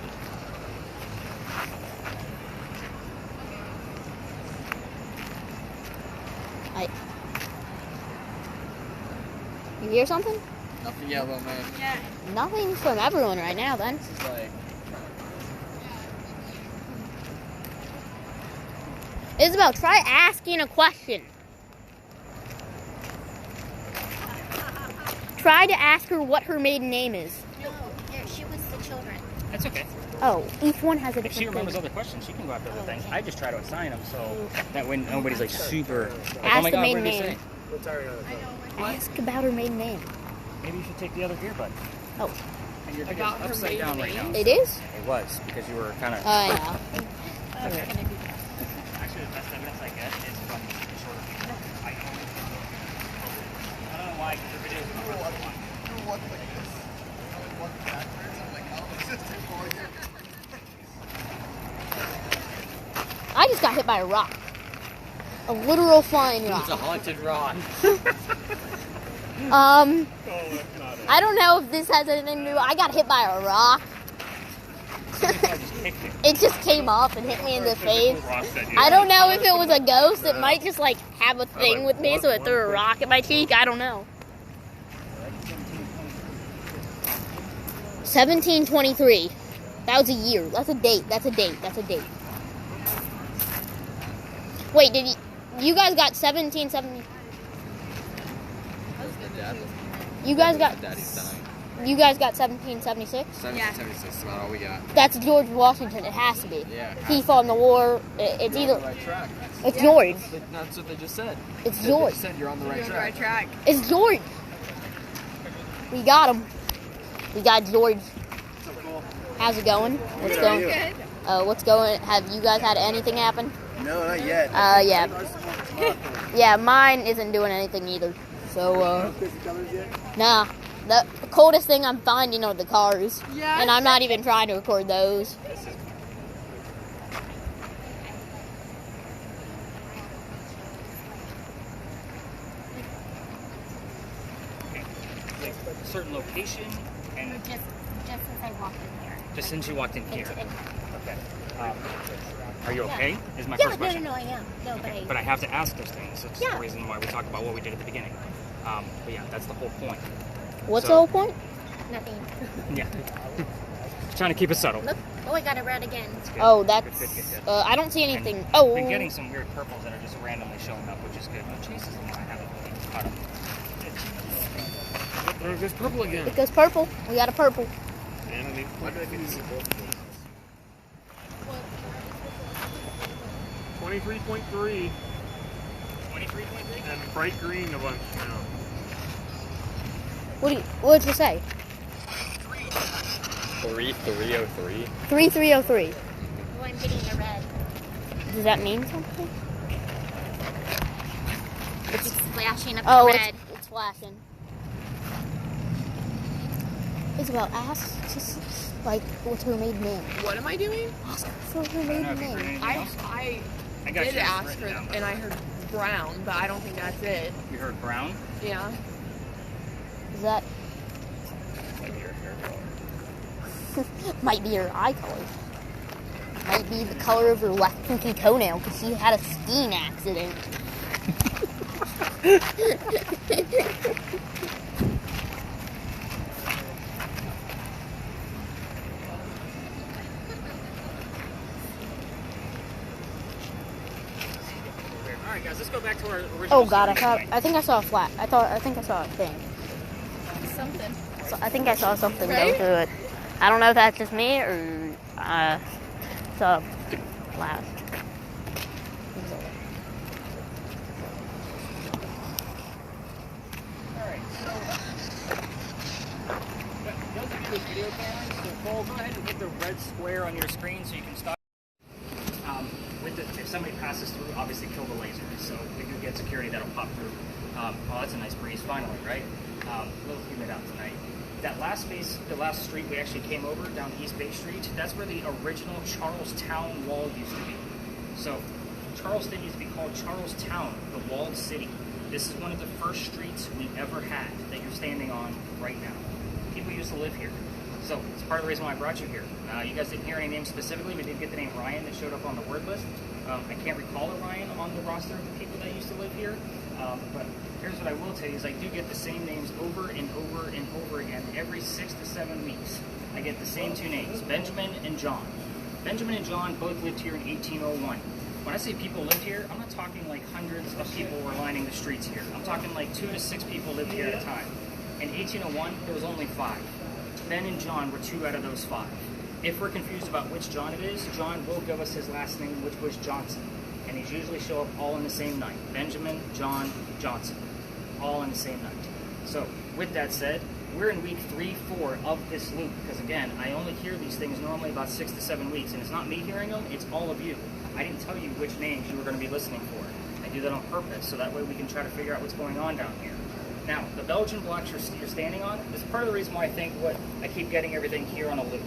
You hear something? Nothing yellow, man. Nothing from everyone right now, then. It's like, Isabel, try asking a question. Try to ask her what her maiden name is. No, she was the children. That's okay. Oh, each one has a If different she remembers thing. other questions, she can go after other things. I just try to assign them so that when nobody's like super. Like, Ask oh my the God, maiden what did he name. say? What's our Ask about her maiden name. Maybe you should take the other earbud. Oh, And your About video's her upside maiden down right now. name? it is? It was because you were kind of. Yeah. Actually, the best evidence I get is from the shorter people. I don't know why why, because your videos are the hardest one. You walk like this. I walk backwards. I'm like, oh, it's just too far here. I just got hit by a rock. A literal flying rock. It's a haunted rock. I don't know if this has anything to do. I got hit by a rock. It just came up and hit me in the face. I don't know if it was a ghost. It might just like have a thing with me, so it threw a rock at my cheek. I don't know. 1723. That was a year. That's a date. That's a date. That's a date. Wait, did you guys got 1770? You guys got. Daddy's dying. You guys got 1776? 1776 is about all we got. That's George Washington. It has to be. Yeah. He fought in the war. It's You're on either. the right track. It's George. That's what they just said. It's They George. just said you're on the right You're on the track. right track. It's George. We got him. We got George. How's it going? What's going? Good. What's going? Have you guys had anything happen? No, not yet. Yeah. Yeah, mine isn't doing anything either. So, nah. The coldest thing I'm finding are the cars. Yeah. And I'm not even trying to record those. Like a certain location, and Just since I walked in here. just since you walked in here. It's- Okay. Are you okay? Is my Yeah, first no, question. no, I am. No, but Okay, I. But I have to ask those things. It's Yeah. the reason why we talk about what we did at the beginning. But yeah, that's the whole point. What's So- the whole point? Nothing. Yeah. Trying to keep it subtle. Look. Oh, I got it red again. Good. Oh, Good, that's. good, good, good. I don't see anything. And Oh. been getting some weird purples that are just randomly showing up, which is good. No chases and I haven't really caught up. There goes purple again. It goes purple. We got a purple. And I need Why did I get to see both of these? 23.3 23.3? and bright green a bunch now. What did you say? 3303. 3303. Oh, I'm getting the red. Does that mean something? It's flashing up Oh, the red. it's flashing. Isabel, ask just like what's her maiden name. What am I doing? Ask for her I don't know maiden if you heard name. anything I else. I got did yours ask written for, down. and I heard brown, but I don't think that's it. You heard brown? Yeah. Is that Maybe your hair color. might be her eye color? Might be the color of her left pinky toenail because she had a skiing accident. All right, guys, let's go back to our original. Oh God, story. I think I saw a flat. I think I saw a thing. Something. So I think I saw something go Right? through it. I don't know if that's just me or saw a flash. Alright, so those of you with video cameras, so Cole, go ahead and hit the red square on your screen so you can stop. If somebody passes through, obviously kill the laser. So if we do get security, that'll pop through. Oh, that's a nice breeze finally, right? A little humid out tonight. That last space, the last street we actually came over, down East Bay Street, that's where the original Charlestown Wall used to be. So Charleston used to be called Charlestown, the walled city. This is one of the first streets we ever had that you're standing on right now. People used to live here. So it's part of the reason why I brought you here. You guys didn't hear any names specifically. We did get the name Ryan that showed up on the word list. I can't recall a Ryan on the roster of the people that used to live here. But here's what I will tell you is I do get the same names over and over and over again every 6 to 7 weeks. I get the same two names, Benjamin and John. Benjamin and John both lived here in 1801. When I say people lived here, I'm not talking like hundreds of people were lining the streets here. I'm talking like 2 to 6 people lived here at a time. In 1801, there was only 5. Ben and John were 2 out of those 5. If we're confused about which John it is, John will give us his last name, which was Johnson. And these usually show up all in the same night. Benjamin, John, Johnson. All in the same night. So, with that said, we're in week 3, 4 of this loop. Because again, I only hear these things normally about 6 to 7 weeks. And it's not me hearing them, it's all of you. I didn't tell you which names you were going to be listening for. I do that on purpose, so that way we can try to figure out what's going on down here. Now, the Belgian blocks you're standing on is part of the reason why I think what I keep getting everything here on a loop.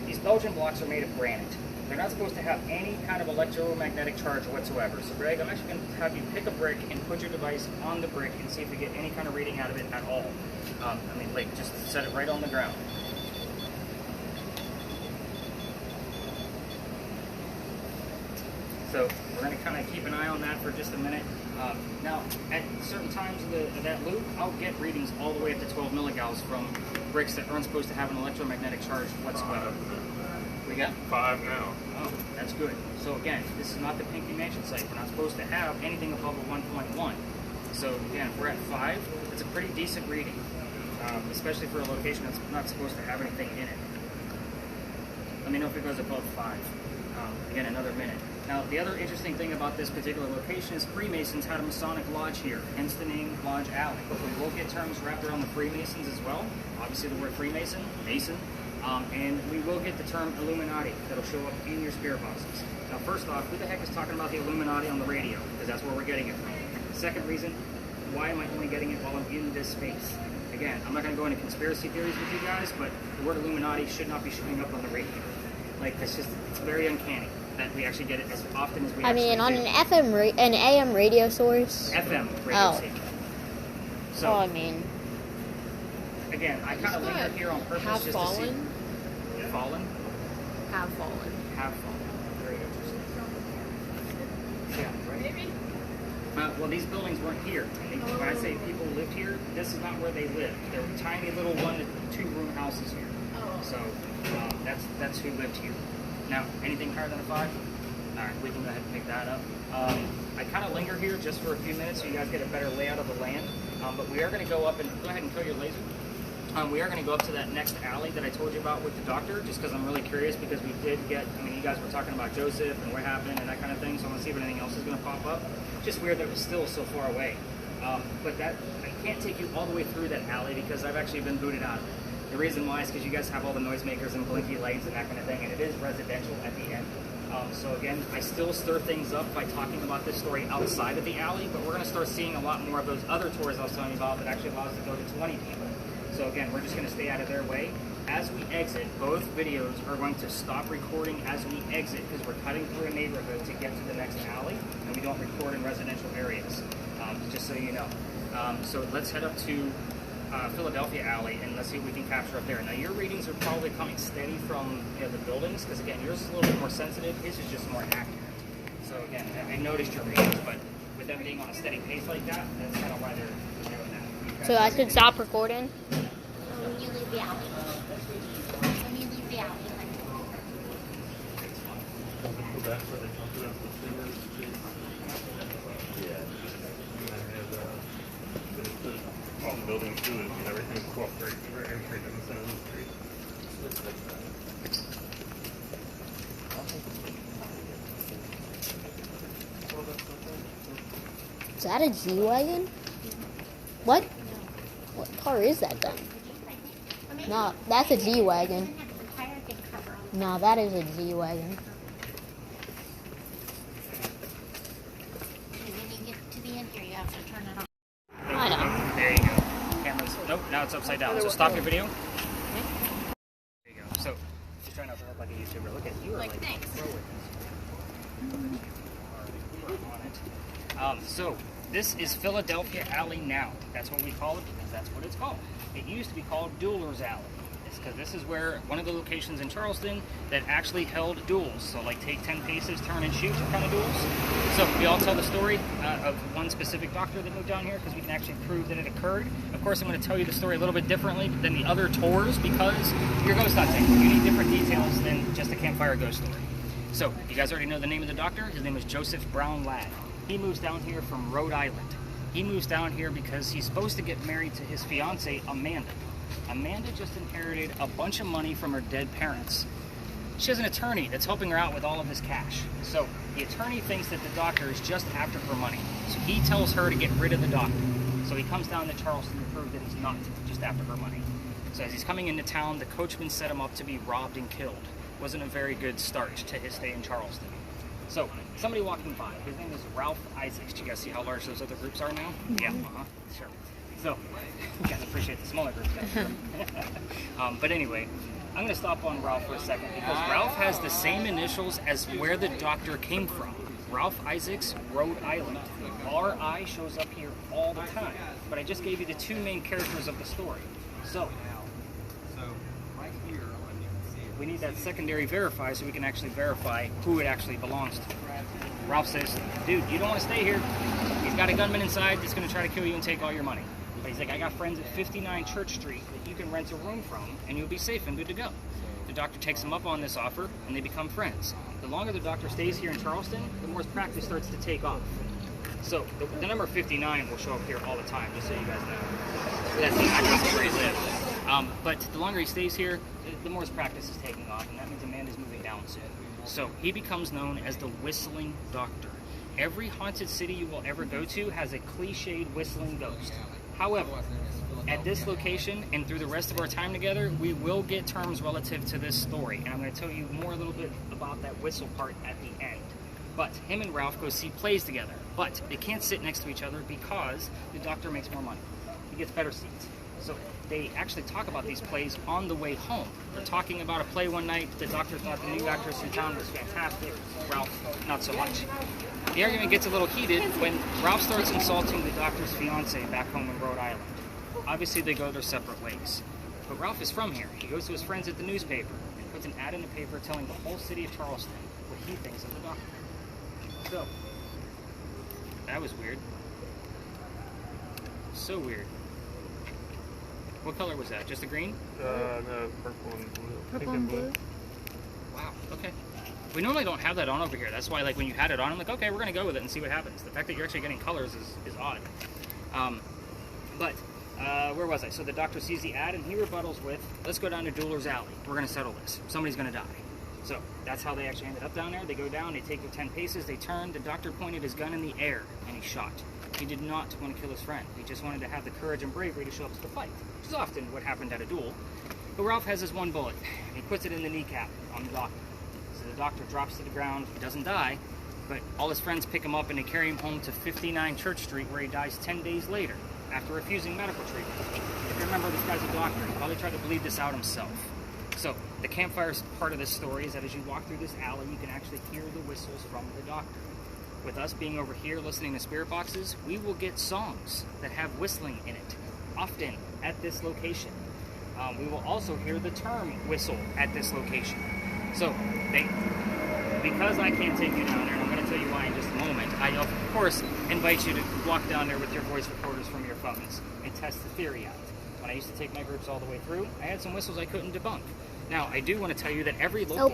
These Belgian blocks are made of granite. They're not supposed to have any kind of electromagnetic charge whatsoever. So Greg, I'm actually going to have you pick a brick and put your device on the brick and see if we get any kind of reading out of it at all. Like just set it right on the ground. So we're going to kind of keep an eye on that for just a minute. Now, at certain times of that loop, I'll get readings all the way up to 12 milligauss from bricks that aren't supposed to have an electromagnetic charge whatsoever. We got 5 now. Oh, that's good. So again, this is not the Pinky Mansion site. We're not supposed to have anything above a 1.1. So again, if we're at 5, it's a pretty decent reading, especially for a location that's not supposed to have anything in it. Let me know if it goes above 5. Again, another minute. Now, the other interesting thing about this particular location is Freemasons had a Masonic lodge here, hence the name Lodge Alley. But we will get terms wrapped around the Freemasons as well. Obviously, the word Freemason, Mason. And we will get the term Illuminati that'll show up in your spirit boxes. Now, first off, who the heck is talking about the Illuminati on the radio? Because that's where we're getting it from. Second reason, why am I only getting it while I'm in this space? Again, I'm not going to go into conspiracy theories with you guys, but the word Illuminati should not be showing up on the radio. Like, it's very uncanny that we actually get it as often as we I mean, on an AM radio source. FM radio station. So, I mean, again, I kind of linger here on purpose Have just fallen? to see. Fallen? Have fallen. Have fallen. Very interesting. Yeah, right? Maybe. Well, these buildings weren't here. When I say people lived here, this is not where they lived. There were tiny little 1 to 2 room houses here. So that's who lived here. Now, anything higher than a 5? All right, we can go ahead and pick that up. I kind of linger here just for a few minutes so you guys get a better layout of the land. But we are going to go up and go ahead and kill your laser. We are going to go up to that next alley that I told you about with the doctor, just because I'm really curious, because we did get, you guys were talking about Joseph and what happened and that kind of thing, so I want to see if anything else is going to pop up. Just weird that it was still so far away. But I can't take you all the way through that alley because I've actually been booted out of it. The reason why is because you guys have all the noisemakers and blinky lights and that kind of thing, and it is residential at the end. So again, I still stir things up by talking about this story outside of the alley, but we're going to start seeing a lot more of those other tours I was telling you about that actually allows us to go to 20 people. So again, we're just going to stay out of their way. As we exit, both videos are going to stop recording as we exit because we're cutting through a neighborhood to get to the next alley, and we don't record in residential areas, just so you know. So let's head up to Philadelphia Alley, and let's see if we can capture up there. Now, your readings are probably coming steady from the buildings, because again, yours is a little bit more sensitive. His is just more accurate. So again, I noticed your readings, but with them being on a steady pace like that, that's kind of why they're doing that. so I could stop recording. When you leave the alley. When you leave the alley. Go back where they talked about the sewers. Yeah. All the buildings too, and everything's 12th Street, entry to the center of the street. Is that a G-Wagon? What? What car is that then? No, that's a G-Wagon. No, that is a G-Wagon. When you get to the end here, you have to turn it on. I know. There you go. Cameras. Nope, now it's upside down. So stop your video. There you go. So, just trying not to look like a YouTuber. Look at you. Like thanks. So, this is Philadelphia Alley now. That's what we call it because that's what it's called. It used to be called Duelers Alley. It's because this is where one of the locations in Charleston that actually held duels. So, like take 10 paces, turn and shoot kind of duels. So, we all tell the story of one specific doctor that moved down here because we can actually prove that it occurred. Of course, I'm going to tell you the story a little bit differently than the other tours because you're ghost hunting. You need different details than just a campfire ghost story. So, you guys already know the name of the doctor. His name is Joseph Brown Ladd. He moves down here from Rhode Island. He moves down here because he's supposed to get married to his fiancée, Amanda. Amanda just inherited a bunch of money from her dead parents. She has an attorney that's helping her out with all of this cash. So the attorney thinks that the doctor is just after her money. So he tells her to get rid of the doctor. So he comes down to Charleston to prove that he's not just after her money. So as he's coming into town, the coachman set him up to be robbed and killed. Wasn't a very good start to his stay in Charleston. So, somebody walking by, his name is Ralph Isaacs. Do you guys see how large those other groups are now? Yeah, sure. So, you guys appreciate the smaller group. But anyway, I'm going to stop on Ralph for a second because Ralph has the same initials as where the doctor came from. Ralph Isaacs, Rhode Island. R.I. shows up here all the time. But I just gave you the two main characters of the story. So, right here, we need that secondary verify so we can actually verify who it actually belongs to. Ralph says, dude, you don't want to stay here. He's got a gunman inside that's going to try to kill you and take all your money. But he's like, I got friends at 59 Church Street that you can rent a room from and you'll be safe and good to go. The doctor takes him up on this offer and they become friends. The longer the doctor stays here in Charleston, the more his practice starts to take off. So the number 59 will show up here all the time, just so you guys know. That's the address where he lives. But the longer he stays here, the more his practice is taking off, and that means Amanda's moving down soon. So he becomes known as the Whistling Doctor. Every haunted city you will ever go to has a cliched whistling ghost. However, at this location and through the rest of our time together, we will get terms relative to this story, and I'm going to tell you more a little bit about that whistle part at the end. But him and Ralph go see plays together, but they can't sit next to each other because the doctor makes more money. He gets better seats. So they actually talk about these plays on the way home. They're talking about a play one night. The doctor thought the new actress in town was fantastic. Ralph, not so much. The argument gets a little heated when Ralph starts insulting the doctor's fiance back home in Rhode Island. Obviously, they go their separate ways. But Ralph is from here. He goes to his friends at the newspaper and puts an ad in the paper telling the whole city of Charleston what he thinks of the doctor. So, that was weird. So weird. What color was that? Just a green? No, purple and blue. Purple and blue. Wow, okay. We normally don't have that on over here. That's why, like, when you had it on, I'm like, okay, we're going to go with it and see what happens. The fact that you're actually getting colors is odd. Where was I? So the doctor sees the ad and he rebuttals with, let's go down to Dueler's Alley. We're going to settle this. Somebody's going to die. So that's how they actually ended up down there. They go down, they take their 10 paces, they turn. The doctor pointed his gun in the air and he shot. He did not want to kill his friend. He just wanted to have the courage and bravery to show up to the fight, which is often what happened at a duel. But Ralph has his one bullet, and he puts it in the kneecap on the doctor. So the doctor drops to the ground. He doesn't die, but all his friends pick him up and they carry him home to 59 Church Street, where he dies 10 days later after refusing medical treatment. If you remember, this guy's a doctor. He probably tried to bleed this out himself. So the campfire part of this story is that as you walk through this alley, you can actually hear the whistles from the doctor. With us being over here listening to spirit boxes, we will get songs that have whistling in it, often at this location. We will also hear the term whistle at this location. So, because I can't take you down there, and I'm going to tell you why in just a moment, I, of course, invite you to walk down there with your voice recorders from your phones and test the theory out. When I used to take my groups all the way through, I had some whistles I couldn't debunk. Now, I do want to tell you that every local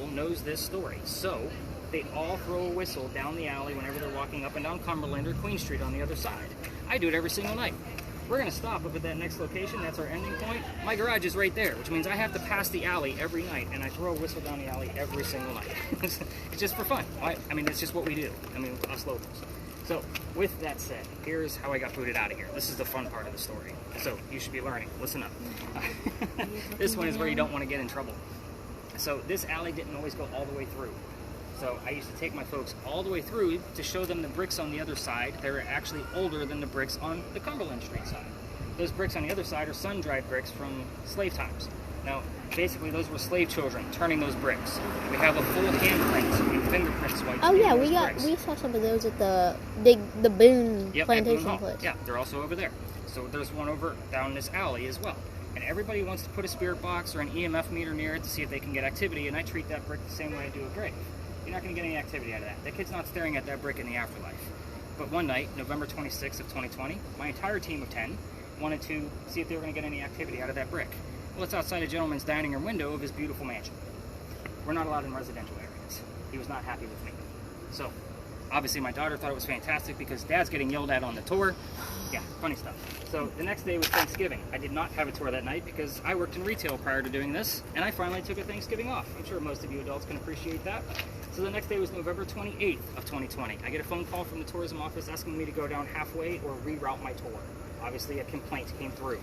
knows this story. So, they all throw a whistle down the alley whenever they're walking up and down Cumberland or Queen Street on the other side. I do it every single night. We're going to stop up at that next location. That's our ending point. My garage is right there, which means I have to pass the alley every night, and I throw a whistle down the alley every single night. It's just for fun. I mean, it's just what we do. I mean, us locals. So, with that said, here's how I got booted out of here. This is the fun part of the story. So, you should be learning. Listen up. This one is where you don't want to get in trouble. So, this alley didn't always go all the way through. So I used to take my folks all the way through to show them the bricks on the other side. They're actually older than the bricks on the Cumberland Street side. Those bricks on the other side are sun-dried bricks from slave times. Now, basically, those were slave children turning those bricks. We have a full handprint and fingerprint swipe. Oh yeah, we saw some of those at the Boone plantation place. Yeah, they're also over there. So there's one over down this alley as well. And everybody wants to put a spirit box or an EMF meter near it to see if they can get activity, and I treat that brick the same way I do a grave. You're not going to get any activity out of that. That kid's not staring at that brick in the afterlife. But one night, November 26th of 2020, my entire team of 10 wanted to see if they were going to get any activity out of that brick. Well, it's outside a gentleman's dining room window of his beautiful mansion. We're not allowed in residential areas. He was not happy with me. So, obviously my daughter thought it was fantastic because Dad's getting yelled at on the tour. Yeah, funny stuff. So the next day was Thanksgiving. I did not have a tour that night because I worked in retail prior to doing this, and I finally took a Thanksgiving off. I'm sure most of you adults can appreciate that. So the next day was November 28th of 2020. I get a phone call from the tourism office asking me to go down halfway or reroute my tour. Obviously a complaint came through.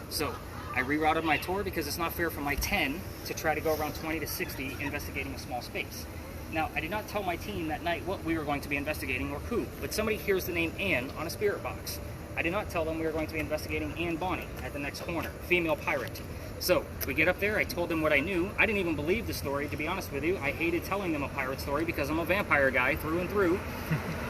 So I rerouted my tour because it's not fair for my 10 to try to go around 20 to 60 investigating a small space. Now, I did not tell my team that night what we were going to be investigating or who, but somebody hears the name Ann on a spirit box. I did not tell them we were going to be investigating Anne Bonny at the next corner, female pirate. So we get up there, I told them what I knew. I didn't even believe the story, to be honest with you. I hated telling them a pirate story because I'm a vampire guy through and through.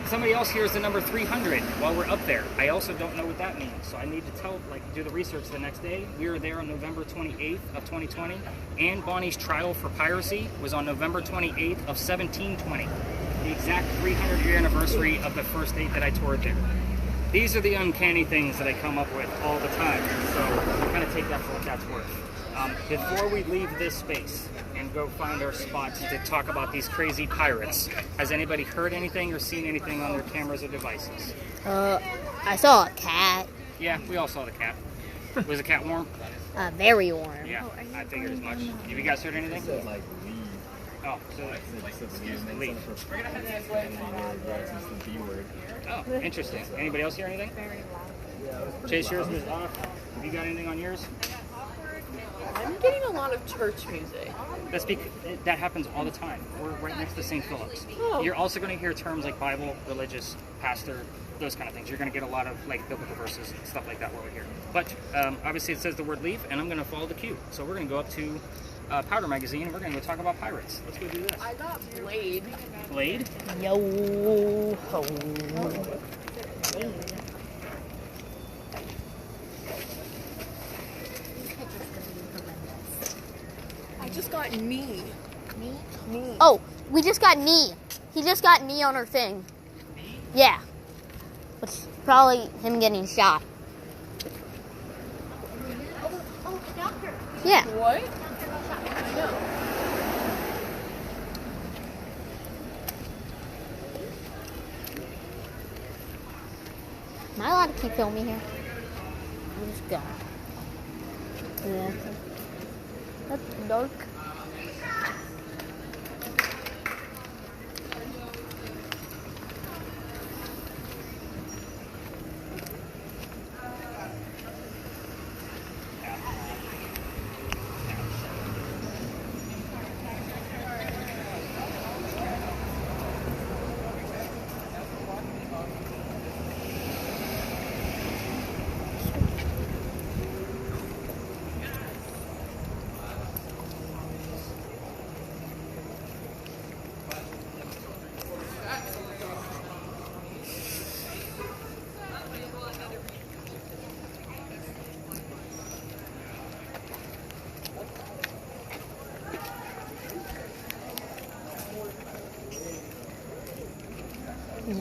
Somebody else hears the number 300 while we're up there. I also don't know what that means. So I need to do the research the next day. We were there on November 28th of 2020. Anne Bonny's trial for piracy was on November 28th of 1720. The exact 300-year anniversary of the first date that I toured there. These are the uncanny things that I come up with all the time. So kind of take that for what that's worth. Before we leave this space and go find our spots to talk about these crazy pirates, has anybody heard anything or seen anything on their cameras or devices? I saw a cat. Yeah, we all saw the cat. Was the cat warm? Very warm. Yeah, I figured as much. Have you guys heard anything? Oh, so leave. Oh, interesting. Anybody else hear anything? Chase, yours was off. Have you got anything on yours? I'm getting a lot of church music. That's because that happens all the time. We're right next to St. Philip's. Oh. You're also going to hear terms like Bible, religious, pastor, those kind of things. You're going to get a lot of like biblical verses and stuff like that while we're here. But obviously it says the word leave, and I'm going to follow the cue. So we're going to go up to Powder Magazine, and we're going to go talk about pirates. Let's go do this. I got Blade. Blade? Yo ho. I just got knee. Me? Oh, we just got knee. He just got knee on our thing. Yeah. Which is probably him getting shot. Oh, the doctor. Yeah. What? No. Am I allowed to keep filming here? I'm just gonna. Yeah. That's dark.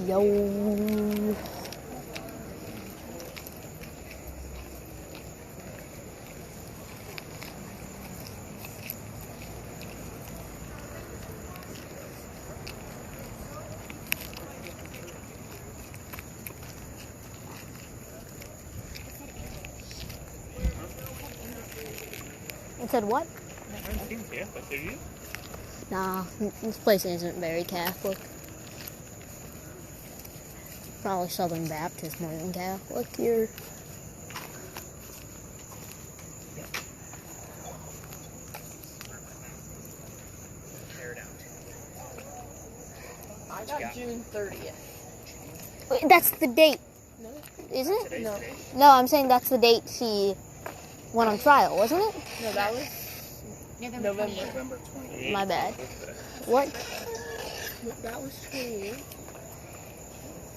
Yo. It said what? I haven't seen it yet, but did you? Nah, this place isn't very Catholic. Probably Southern Baptist more than Catholic here. Tear it out. I got June 30th. Wait, that's the date, No. isn't it? Today's No. the day. No, I'm saying that's the date she went on trial, wasn't it? No, that was November. November 28th. My bad. What? That was 28.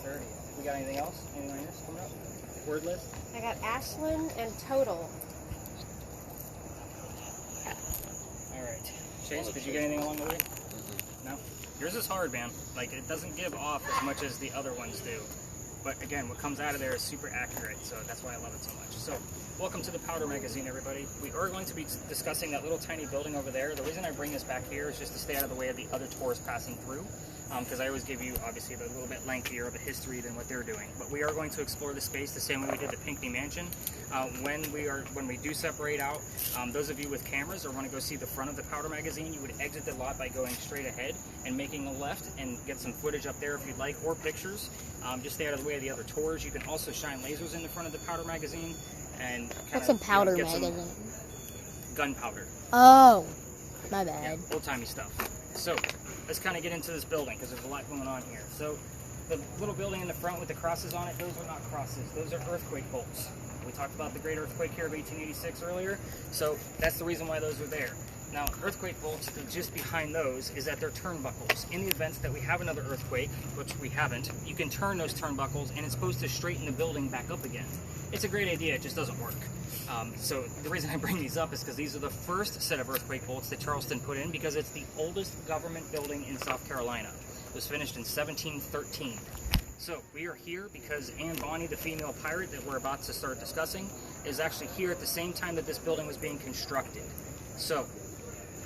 30. We got anything else? Anything on yours coming up? Word list? I got Ashland and Total. Alright. Chase, did you get anything along the way? No? Yours is hard, man. Like, it doesn't give off as much as the other ones do. But again, what comes out of there is super accurate, so that's why I love it so much. So, welcome to the Powder Magazine, everybody. We are going to be discussing that little tiny building over there. The reason I bring this back here is just to stay out of the way of the other tours passing through. Because I always give you, obviously, a little bit lengthier of a history than what they're doing. But we are going to explore the space the same way we did the Pinckney Mansion. When we do separate out, those of you with cameras or want to go see the front of the Powder Magazine, you would exit the lot by going straight ahead and making a left and get some footage up there if you'd like, or pictures. Just stay out of the way of the other tours. You can also shine lasers in the front of the Powder Magazine and What's a powder get some magazine? gunpowder. Oh, my bad. Yeah, old-timey stuff. So, let's kind of get into this building because there's a lot going on here. So, the little building in the front with the crosses on it, those are not crosses. Those are earthquake bolts. We talked about the great earthquake here of 1886 earlier, so that's the reason why those are there. Now, earthquake bolts, just behind those, is that they're turnbuckles. In the event that we have another earthquake, which we haven't, you can turn those turnbuckles, and it's supposed to straighten the building back up again. It's a great idea, it just doesn't work. So the reason I bring these up is because these are the first set of earthquake bolts that Charleston put in, because it's the oldest government building in South Carolina. It was finished in 1713. So we are here because Anne Bonny, the female pirate that we're about to start discussing, is actually here at the same time that this building was being constructed. So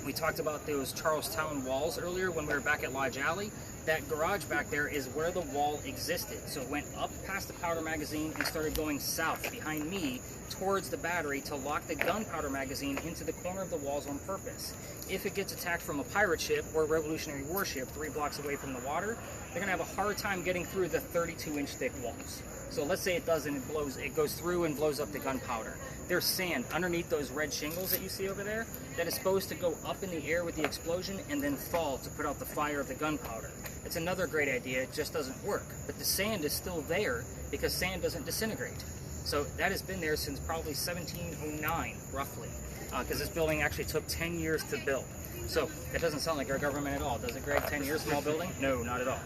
we talked about those Charlestown walls earlier when we were back at Lodge Alley. That garage back there is where the wall existed. So it went up past the powder magazine and started going south behind me towards the battery to lock the gunpowder magazine into the corner of the walls on purpose. If it gets attacked from a pirate ship or a Revolutionary warship 3 blocks away from the water, they're going to have a hard time getting through the 32-inch thick walls. So let's say it does and it goes through and blows up the gunpowder. There's sand underneath those red shingles that you see over there that is supposed to go up in the air with the explosion and then fall to put out the fire of the gunpowder. It's another great idea, it just doesn't work. But the sand is still there because sand doesn't disintegrate. So that has been there since probably 1709, roughly, because this building actually took 10 years to build. So that doesn't sound like our government at all, does it, Greg? 10 years, small building? No, not at all.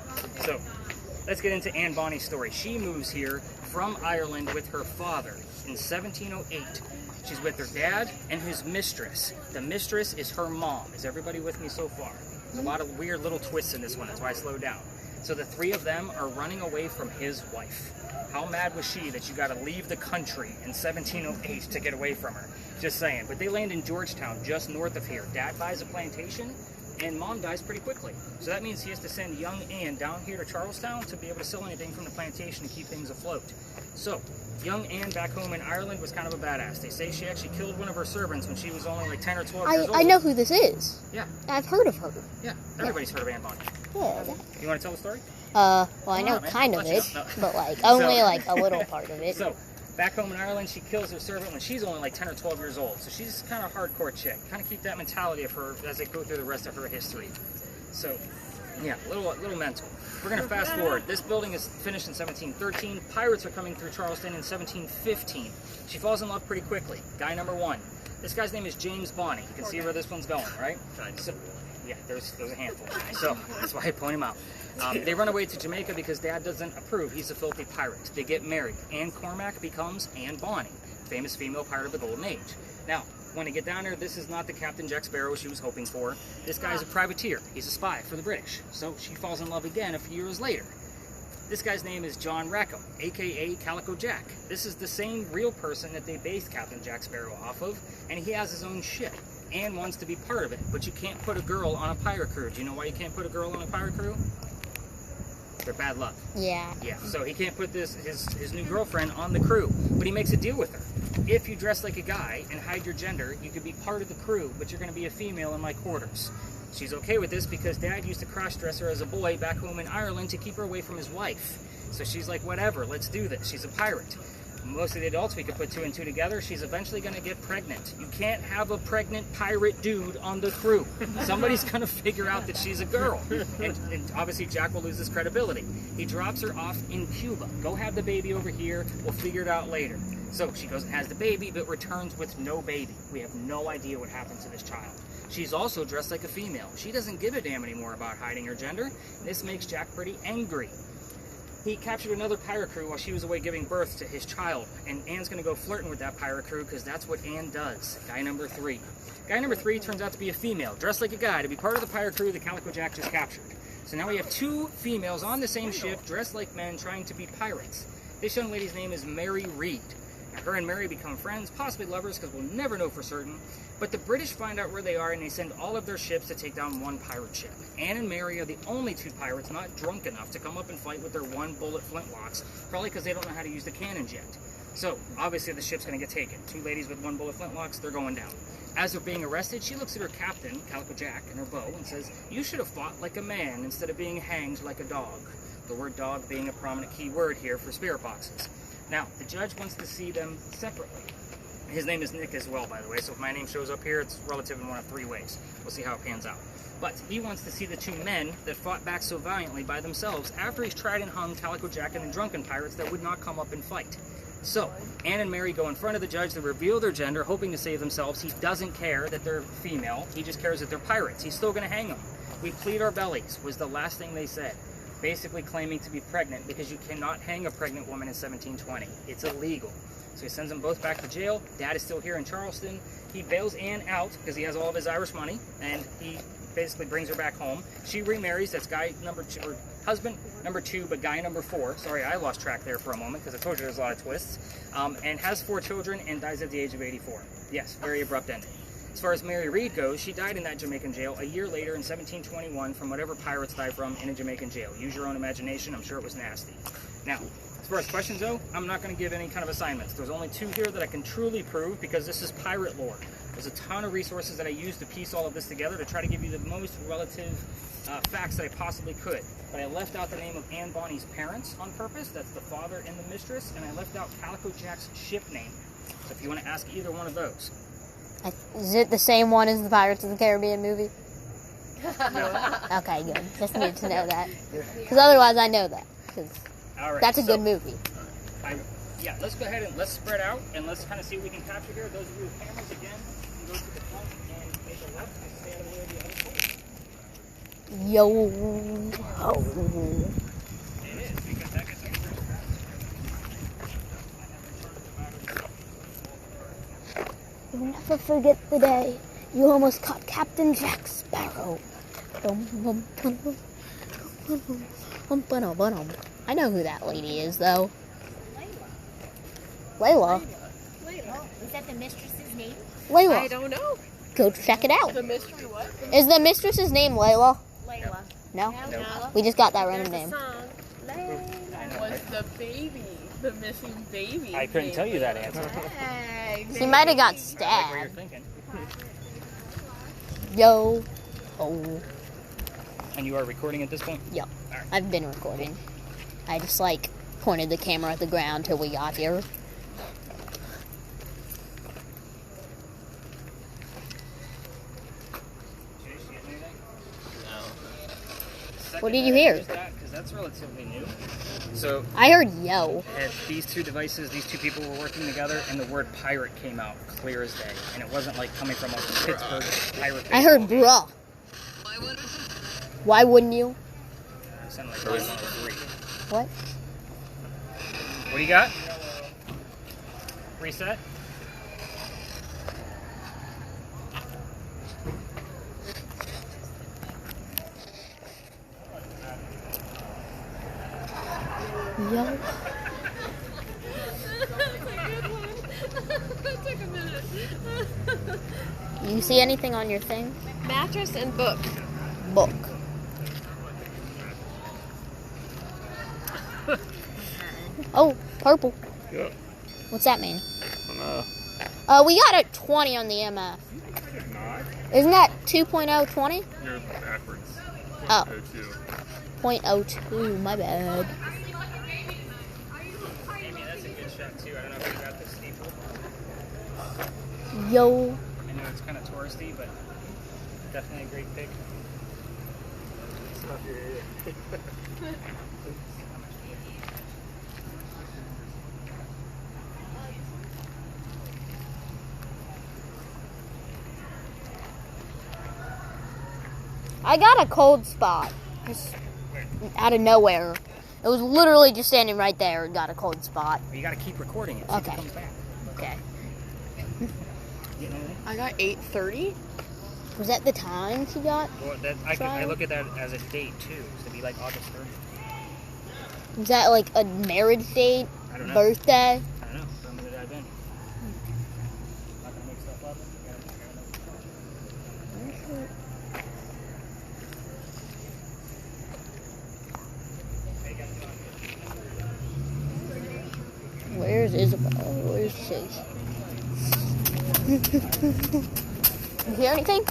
So let's get into Anne Bonny's story. She moves here from Ireland with her father in 1708. She's with her dad and his mistress. The mistress is her mom. Is everybody with me so far? There's a lot of weird little twists in this one, that's why I slowed down. So the three of them are running away from his wife. How mad was she that you got to leave the country in 1708 to get away from her? Just saying. But they land in Georgetown, just north of here. Dad buys a plantation, and Mom dies pretty quickly. So that means he has to send young Anne down here to Charlestown to be able to sell anything from the plantation to keep things afloat. So, young Anne back home in Ireland was kind of a badass. They say she actually killed one of her servants when she was only like 10 or 12 years old. I know who this is. Yeah. I've heard of her. Yeah, everybody's heard of Anne Bonny. Yeah. You want to tell the story? Well, I know kind of it, but like only like a little part of it. So, back home in Ireland, she kills her servant when she's only like 10 or 12 years old. So she's kind of a hardcore chick. Kind of keep that mentality of her as they go through the rest of her history. So, yeah, a little mental. We're going to fast forward. This building is finished in 1713. Pirates are coming through Charleston in 1715. She falls in love pretty quickly. Guy number one. This guy's name is James Bonny. You can see where this one's going, right? So, yeah, there's a handful. So that's why I point him out. They run away to Jamaica because Dad doesn't approve. He's a filthy pirate. They get married. Anne Cormac becomes Anne Bonny, famous female pirate of the Golden Age. Now, when they get down there, this is not the Captain Jack Sparrow she was hoping for. This guy's a privateer. He's a spy for the British. So she falls in love again a few years later. This guy's name is John Rackham, a.k.a. Calico Jack. This is the same real person that they based Captain Jack Sparrow off of, and he has his own ship. Anne wants to be part of it, but you can't put a girl on a pirate crew. Do you know why you can't put a girl on a pirate crew? They're bad luck. Yeah. Yeah, so he can't put his new girlfriend on the crew, but he makes a deal with her. If you dress like a guy and hide your gender, you could be part of the crew, but you're going to be a female in my quarters. She's okay with this because Dad used to cross-dress her as a boy back home in Ireland to keep her away from his wife. So she's like, whatever, let's do this. She's a pirate. Most of the adults, we could put 2 and 2 together. She's eventually going to get pregnant. You can't have a pregnant pirate dude on the crew. Somebody's going to figure out that she's a girl. And obviously Jack will lose his credibility. He drops her off in Cuba. Go have the baby over here. We'll figure it out later. So she goes and has the baby, but returns with no baby. We have no idea what happened to this child. She's also dressed like a female. She doesn't give a damn anymore about hiding her gender. This makes Jack pretty angry. He captured another pirate crew while she was away giving birth to his child, and Anne's going to go flirting with that pirate crew because that's what Anne does. Guy number 3. Guy number 3 turns out to be a female, dressed like a guy, to be part of the pirate crew that Calico Jack just captured. So now we have 2 females on the same ship, dressed like men, trying to be pirates. This young lady's name is Mary Read. Now, her and Mary become friends, possibly lovers, because we'll never know for certain. But the British find out where they are, and they send all of their ships to take down one pirate ship. Anne and Mary are the only 2 pirates not drunk enough to come up and fight with their 1-bullet flintlocks, probably because they don't know how to use the cannons yet. So, obviously the ship's going to get taken. 2 ladies with 1-bullet flintlocks, they're going down. As they're being arrested, she looks at her captain, Calico Jack, and her bow, and says, "You should have fought like a man instead of being hanged like a dog." The word dog being a prominent key word here for spirit boxes. Now, the judge wants to see them separately. His name is Nick as well, by the way, so if my name shows up here, it's relative in one of 3 ways. We'll see how it pans out. But he wants to see the 2 men that fought back so valiantly by themselves after he's tried and hung Calico Jack and the drunken pirates that would not come up and fight. So, Anne and Mary go in front of the judge to reveal their gender, hoping to save themselves. He doesn't care that they're female. He just cares that they're pirates. He's still going to hang them. We plead our bellies, was the last thing they said. Basically claiming to be pregnant because you cannot hang a pregnant woman in 1720. It's illegal. So he sends them both back to jail. Dad is still here in Charleston. He bails Anne out because he has all of his Irish money, and he basically brings her back home. She remarries. That's guy number 2, or husband number 2, but guy number 4. Sorry, I lost track there for a moment because I told you there's a lot of twists. And has 4 children and dies at the age of 84. Yes, very abrupt ending. As far as Mary Read goes, she died in that Jamaican jail a year later in 1721 from whatever pirates die from in a Jamaican jail. Use your own imagination. I'm sure it was nasty. Now, as far as questions go, I'm not going to give any kind of assignments. There's only 2 here that I can truly prove because this is pirate lore. There's a ton of resources that I used to piece all of this together to try to give you the most relative facts that I possibly could. But I left out the name of Anne Bonny's parents on purpose. That's the father and the mistress. And I left out Calico Jack's ship name. So if you want to ask either one of those. Is it the same one as the Pirates of the Caribbean movie? Okay, good. Just needed to know that. Because otherwise I know that. 'Cause All right, that's a good movie. Yeah, let's go ahead and let's spread out and let's kind of see what we can capture here. Those of you with cameras, again, can go to the front and make a left and stay out of the way of the other pole. Yo. It is, because that gets me first pass. You'll never forget the day you almost caught Captain Jack Sparrow. I know who that lady is, though. Layla. Is that the mistress's name? Layla. I don't know. Go check it out. The mystery what? Is the mistress's name Layla? Layla. No? No. We just got that random name. Was the baby, the missing baby? I couldn't tell you that answer. Hey, She might have got I like what you're stabbed. thinking. Yo. Oh. And you are recording at this point? Yep. All right. I've been recording. I just, pointed the camera at the ground till we got here. What did you hear? Because that's relatively new. So I heard yo. these 2 devices, these 2 people were working together, and the word pirate came out clear as day. And it wasn't like coming from a Pittsburgh pirate. I heard bruh. Why wouldn't you? It sounded like 903. What? What do you got? Reset? Yo. That took a minute. You see anything on your thing? Mattress and book. Book. Oh, purple. Yeah. What's that mean? No. We got a 20 on the MF. Did not. Isn't that 2.0 20? You're backwards. Oh. 0.02. 0.02, my bad. Amy, that's a good shot too. I don't know if you got this steeple. Yo. I know it's kind of touristy, but definitely a great pick. I got a cold spot. Just out of nowhere. It was literally just standing right there and got a cold spot. You got to keep recording it. See if it Okay. comes back. Okay. Getting anything? I got 8:30. Was that the time she got? Well, I look at that as a date too. So it'd be like August 30th. Was that like a marriage date? I don't know. Birthday? I don't know. Tell me that I've been. Not gonna make stuff up. Where's Isabel? Where's she? You hear anything?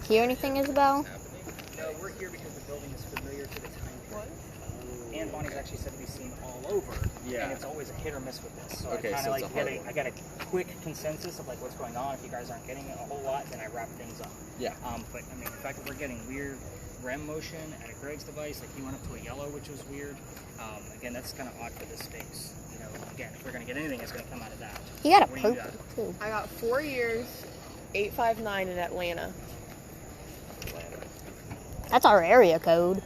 hear anything, Isabel? No, we're here because the building is familiar to the time. And Bonnie's actually said to be seen all over. Yeah. And it's always a hit or miss with this. So Okay, I kind so of it's like a hard one. I got a quick consensus of like what's going on. If you guys aren't getting it a whole lot, then I wrap things up. Yeah. But I mean, the fact that we're getting weird REM motion out of Greg's device, like he went up to a yellow, which was weird. Again, that's kind of odd for this space. You know, again, if we're gonna get anything, it's gonna come out of that. He got a What do you purple, got? too. I got 4 years, 859 in Atlanta. That's our area code.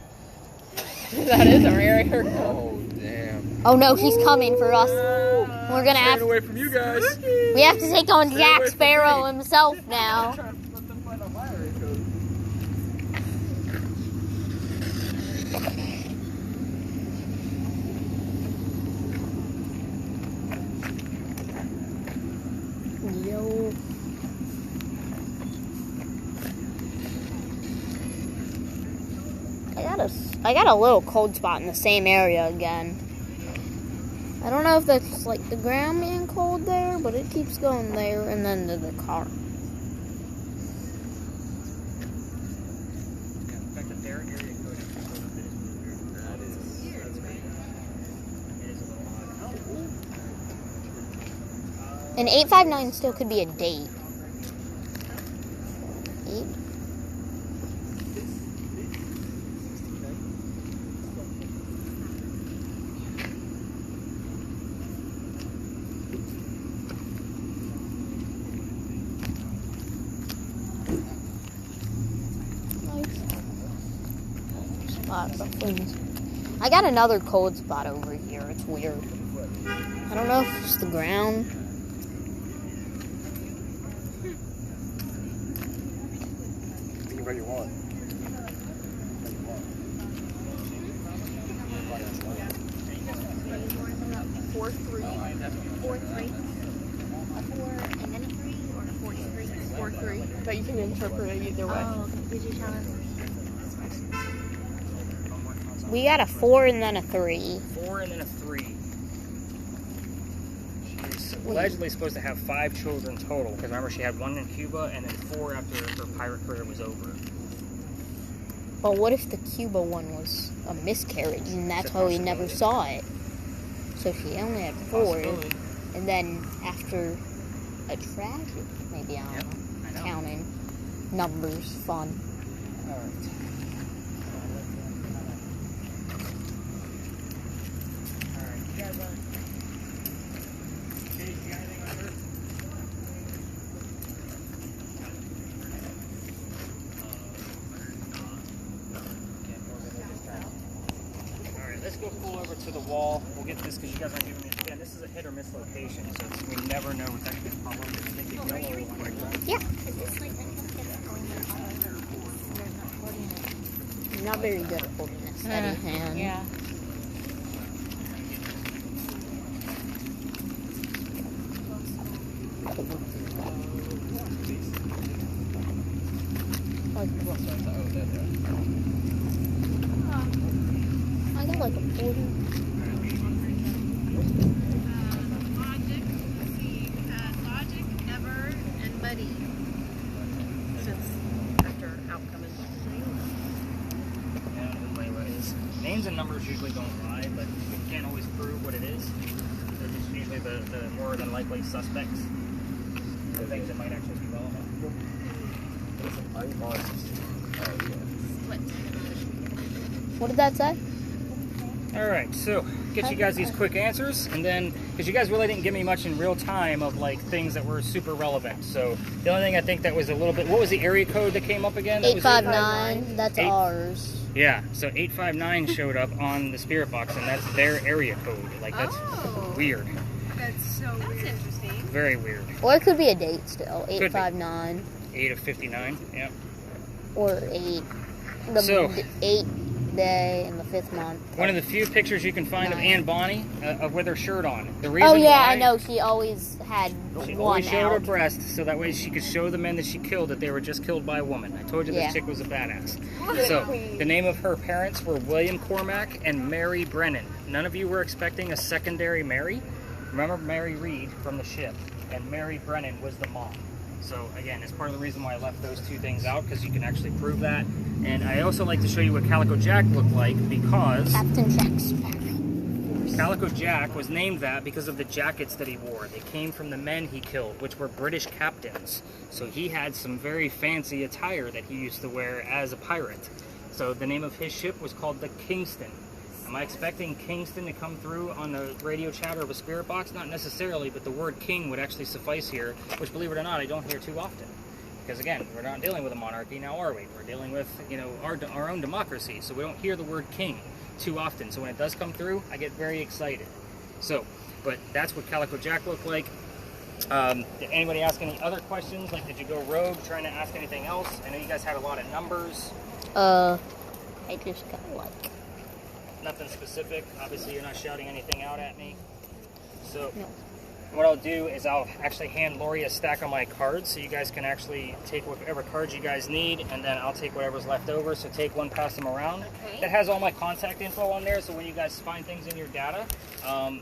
That is our area. Oh, damn. Oh no, he's coming for us. We're gonna have Staying away from you guys. we have to take on Stay Jack away from Sparrow me. himself now. Let them find out my area code. Yo. I got a little cold spot in the same area again. I don't know if that's like the ground being cold there, but it keeps going there and then to the car. Yeah, the fact that their area code is weird. That's great. It is a little odd. And 859 still could be a date. 8? Lots of things. I got another cold spot over here. It's weird. I don't know if it's the ground. What you want? 4-3. 4-3. A 4 and then a 3 or a 43? 4-3. But you can interpret it either way. Oh, okay. Did you tell us? We got a 4 and then a 3. 4 and then a 3. She's allegedly supposed to have 5 children total, because remember she had 1 in Cuba and then 4 after her pirate career was over. But what if the Cuba one was a miscarriage and that's It's a how we never possibility. saw it? So she only had 4. Possibility. And then after a tragedy, maybe, I don't Yep, know. I know. Counting numbers, fun. Alright. Alright, you guys are... Jake, you got anything on her? Alright, let's go pull over to the wall. We'll get this because you guys aren't giving me... Again, this is a hit or miss location, so we never know what's actually going to pop up. It's thinking yellow on my right. Yeah. Is this like, I think it's going in all over. They're not holding it. I'm not very good at holding a steady hand. Yeah. I got like a 40. Logic, Ever, and Buddy. Since after outcome and Yeah, Layla is. Names and numbers usually don't lie, but you can't always prove what it is. They're just usually the more than likely suspects. The things that might actually be relevant. What did that say? Alright, so get you guys these quick answers, and then, because you guys really didn't give me much in real time of like things that were super relevant. So the only thing I think that was a little bit, what was the area code that came up again? That was 859. That's Eight- ours. Yeah, so 859 showed up on the spirit box, and that's their area code. Like, that's weird. That's so weird. Interesting. Very weird. Or it could be a date still. be. 859. 8 of 59, yeah. Or 8. The So- 8 day in the 5th month. One of the few pictures you can find of Nine. Ann Bonnie with her shirt on. The reason Oh yeah, why, I know. She always had She one always showed her out. breast, so that way she could show the men that she killed that they were just killed by a woman. I told you Yeah. this chick was a badass. So, the name of her parents were William Cormack and Mary Brennan. None of you were expecting a secondary Mary? Remember Mary Reed from the ship, and Mary Brennan was the mom. So again, it's part of the reason why I left those two things out, because you can actually prove that. And I also like to show you what Calico Jack looked like, because Captain Jack Sparrow. Calico Jack was named that because of the jackets that he wore. They came from the men he killed, which were British captains. So he had some very fancy attire that he used to wear as a pirate. So the name of his ship was called the Kingston. Am I expecting Kingston to come through on the radio chatter of a spirit box? Not necessarily, but the word king would actually suffice here, which, believe it or not, I don't hear too often. Because again, we're not dealing with a monarchy now, are we? We're dealing with, you know, our own democracy, so we don't hear the word king too often. So when it does come through, I get very excited. So, but that's what Calico Jack looked like. Did anybody ask any other questions? Like, did you go rogue trying to ask anything else? I know you guys had a lot of numbers. I just got like... Nothing specific. Obviously, you're not shouting anything out at me. So, No. what I'll do is I'll actually hand Laurie a stack of my cards, so you guys can actually take whatever cards you guys need, and then I'll take whatever's left over. So take one, pass them around. Okay. It has all my contact info on there, so when you guys find things in your data,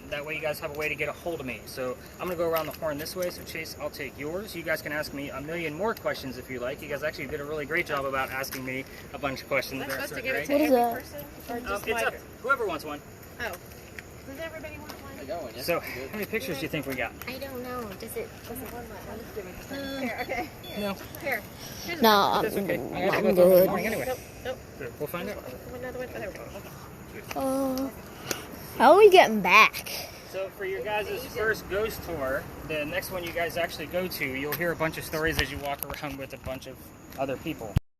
that way you guys have a way to get a hold of me. So I'm going to go around the horn this way, so Chase, I'll take yours. You guys can ask me a million more questions if you like. You guys actually did a really great job about asking me a bunch of questions. Am I supposed to That's give it great. to What is every that? person? Or just It's like... up. Whoever wants one. Oh. Does everybody want one? I got one, yeah. So, how many pictures do you think we got? I don't know. Does it Here, okay. No. Here. Here's No, I'm, That's okay. I got to I'm go through it in the good. morning anyway. Nope. Good. We'll find out. Another one. Oh, there we go. How are we getting back? So for your guys' first ghost tour, the next one you guys actually go to, you'll hear a bunch of stories as you walk around with a bunch of other people.